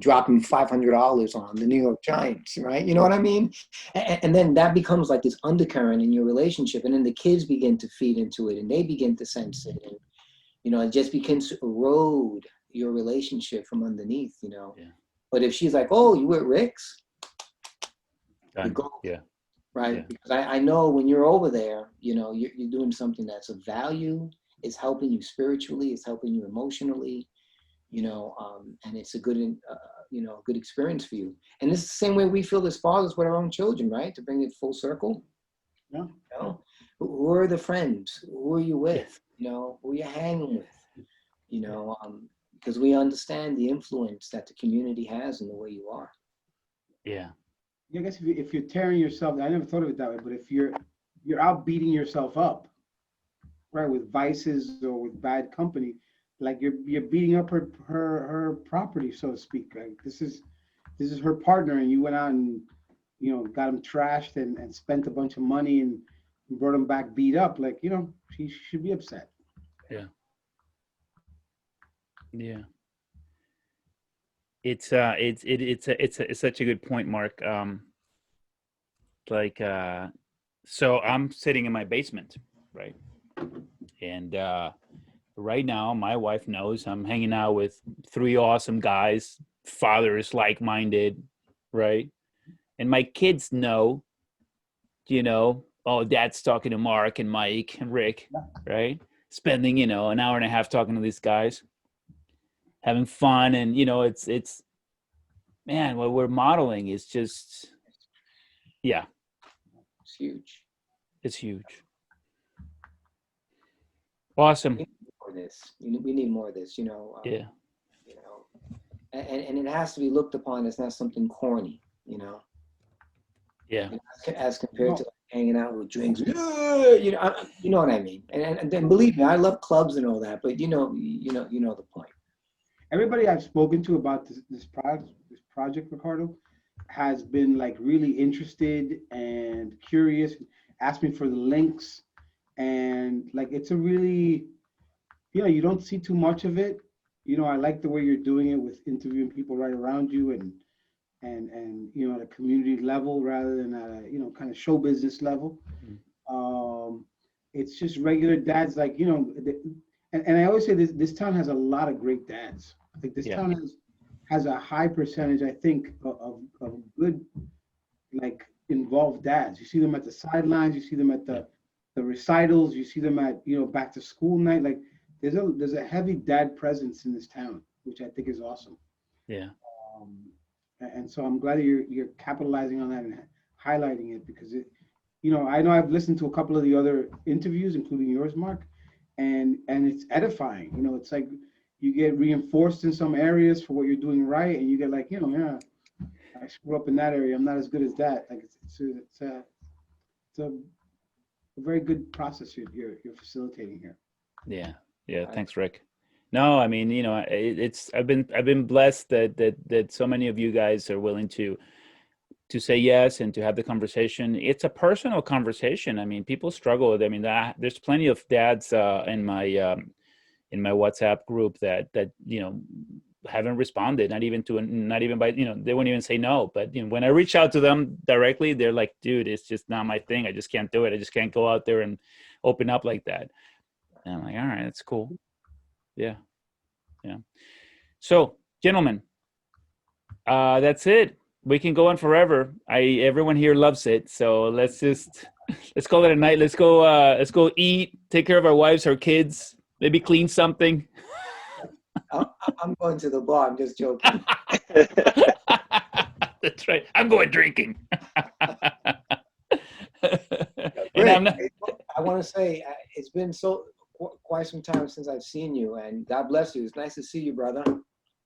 dropping $500 on the New York Giants, right? You know what I mean? And then that becomes like this undercurrent in your relationship. And then the kids begin to feed into it, and they begin to sense it. And, it just begins to erode your relationship from underneath, Yeah. But if she's like, oh, you at Rick's? Yeah. Right? Yeah. Because I know when you're over there, you're doing something that's of value. It's helping you spiritually. It's helping you emotionally, and it's a good, good experience for you. And it's the same way we feel as fathers with our own children, right? To bring it full circle. Yeah. Who are the friends? Who are you with? Who are you hanging with? Because we understand the influence that the community has in the way you are. Yeah. I guess if you're tearing yourself, I never thought of it that way, but if you're out beating yourself up, right, with vices or with bad company, like you're beating up her property, so to speak. Like this is her partner, and you went out and got him trashed and spent a bunch of money and brought him back beat up. Like she should be upset. Yeah. Yeah. It's such a good point, Mark. So I'm sitting in my basement, right? And right now, my wife knows I'm hanging out with 3 awesome guys, fathers like-minded, right? And my kids know, oh, Dad's talking to Mark and Mike and Rick, right? Spending, an hour and a half talking to these guys, having fun, and it's man, what we're modeling is just, yeah, It's huge. it's huge. Awesome. We need more of this. Yeah. And it has to be looked upon as not something corny, Yeah. as compared to like hanging out with drinks. You know what I mean. And then believe me, I love clubs and all that, but you know the point. Everybody I've spoken to about this project, Ricardo, has been like really interested and curious, asked me for the links, and like it's a really, you don't see too much of it. I like the way you're doing it with interviewing people right around you and at a community level rather than at a kind of show business level. It's just regular dads, like and I always say this town has a lot of great dads. I think this town has a high percentage, I think, of good, like, involved dads. You see them at the sidelines, you see them at the recitals, you see them at back to school night. Like there's a heavy dad presence in this town, which I think is awesome. Yeah. And so I'm glad that you're capitalizing on that and highlighting it, because I know I've listened to a couple of the other interviews, including yours, Mark, and it's edifying. It's like you get reinforced in some areas for what you're doing right, and you get like, yeah, I screw up in that area. I'm not as good as that. Like it's a very good process you're facilitating here. Yeah. Yeah. Thanks, Rick. No, I mean, it's I've been blessed that so many of you guys are willing to say yes and to have the conversation. It's a personal conversation. I mean, people struggle with it. I mean, there's plenty of dads in my WhatsApp group that haven't responded, not even by, they won't even say no. But when I reach out to them directly, they're like, dude, it's just not my thing. I just can't do it. I just can't go out there and open up like that. And I'm like, all right, that's cool. Yeah. So, gentlemen, that's it. We can go on forever. Everyone here loves it. So let's call it a night. Let's go eat, take care of our wives, our kids, maybe clean something. I'm going to the bar. I'm just joking. That's right. I'm going drinking. Rick, I want to say it's been quite some time since I've seen you, and God bless you. It's nice to see you, brother.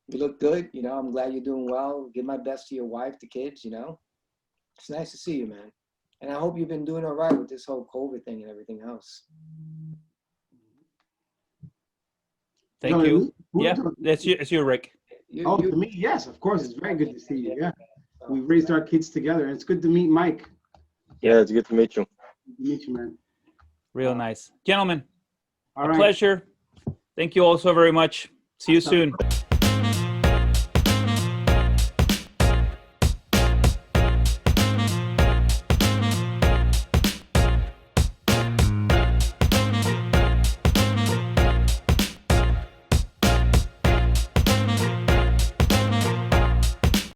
You look good. I'm glad you're doing well. Give my best to your wife, the kids. It's nice to see you, man. And I hope you've been doing all right with this whole COVID thing and everything else. Thank you. Yeah, it's you, Rick. To me, yes, of course. It's very good to see you. Yeah, we've raised our kids together, and it's good to meet Mike. Yeah, it's good to meet you. Good to meet you, man. Real nice. Gentlemen, All right. pleasure. Thank you all so very much. See you soon.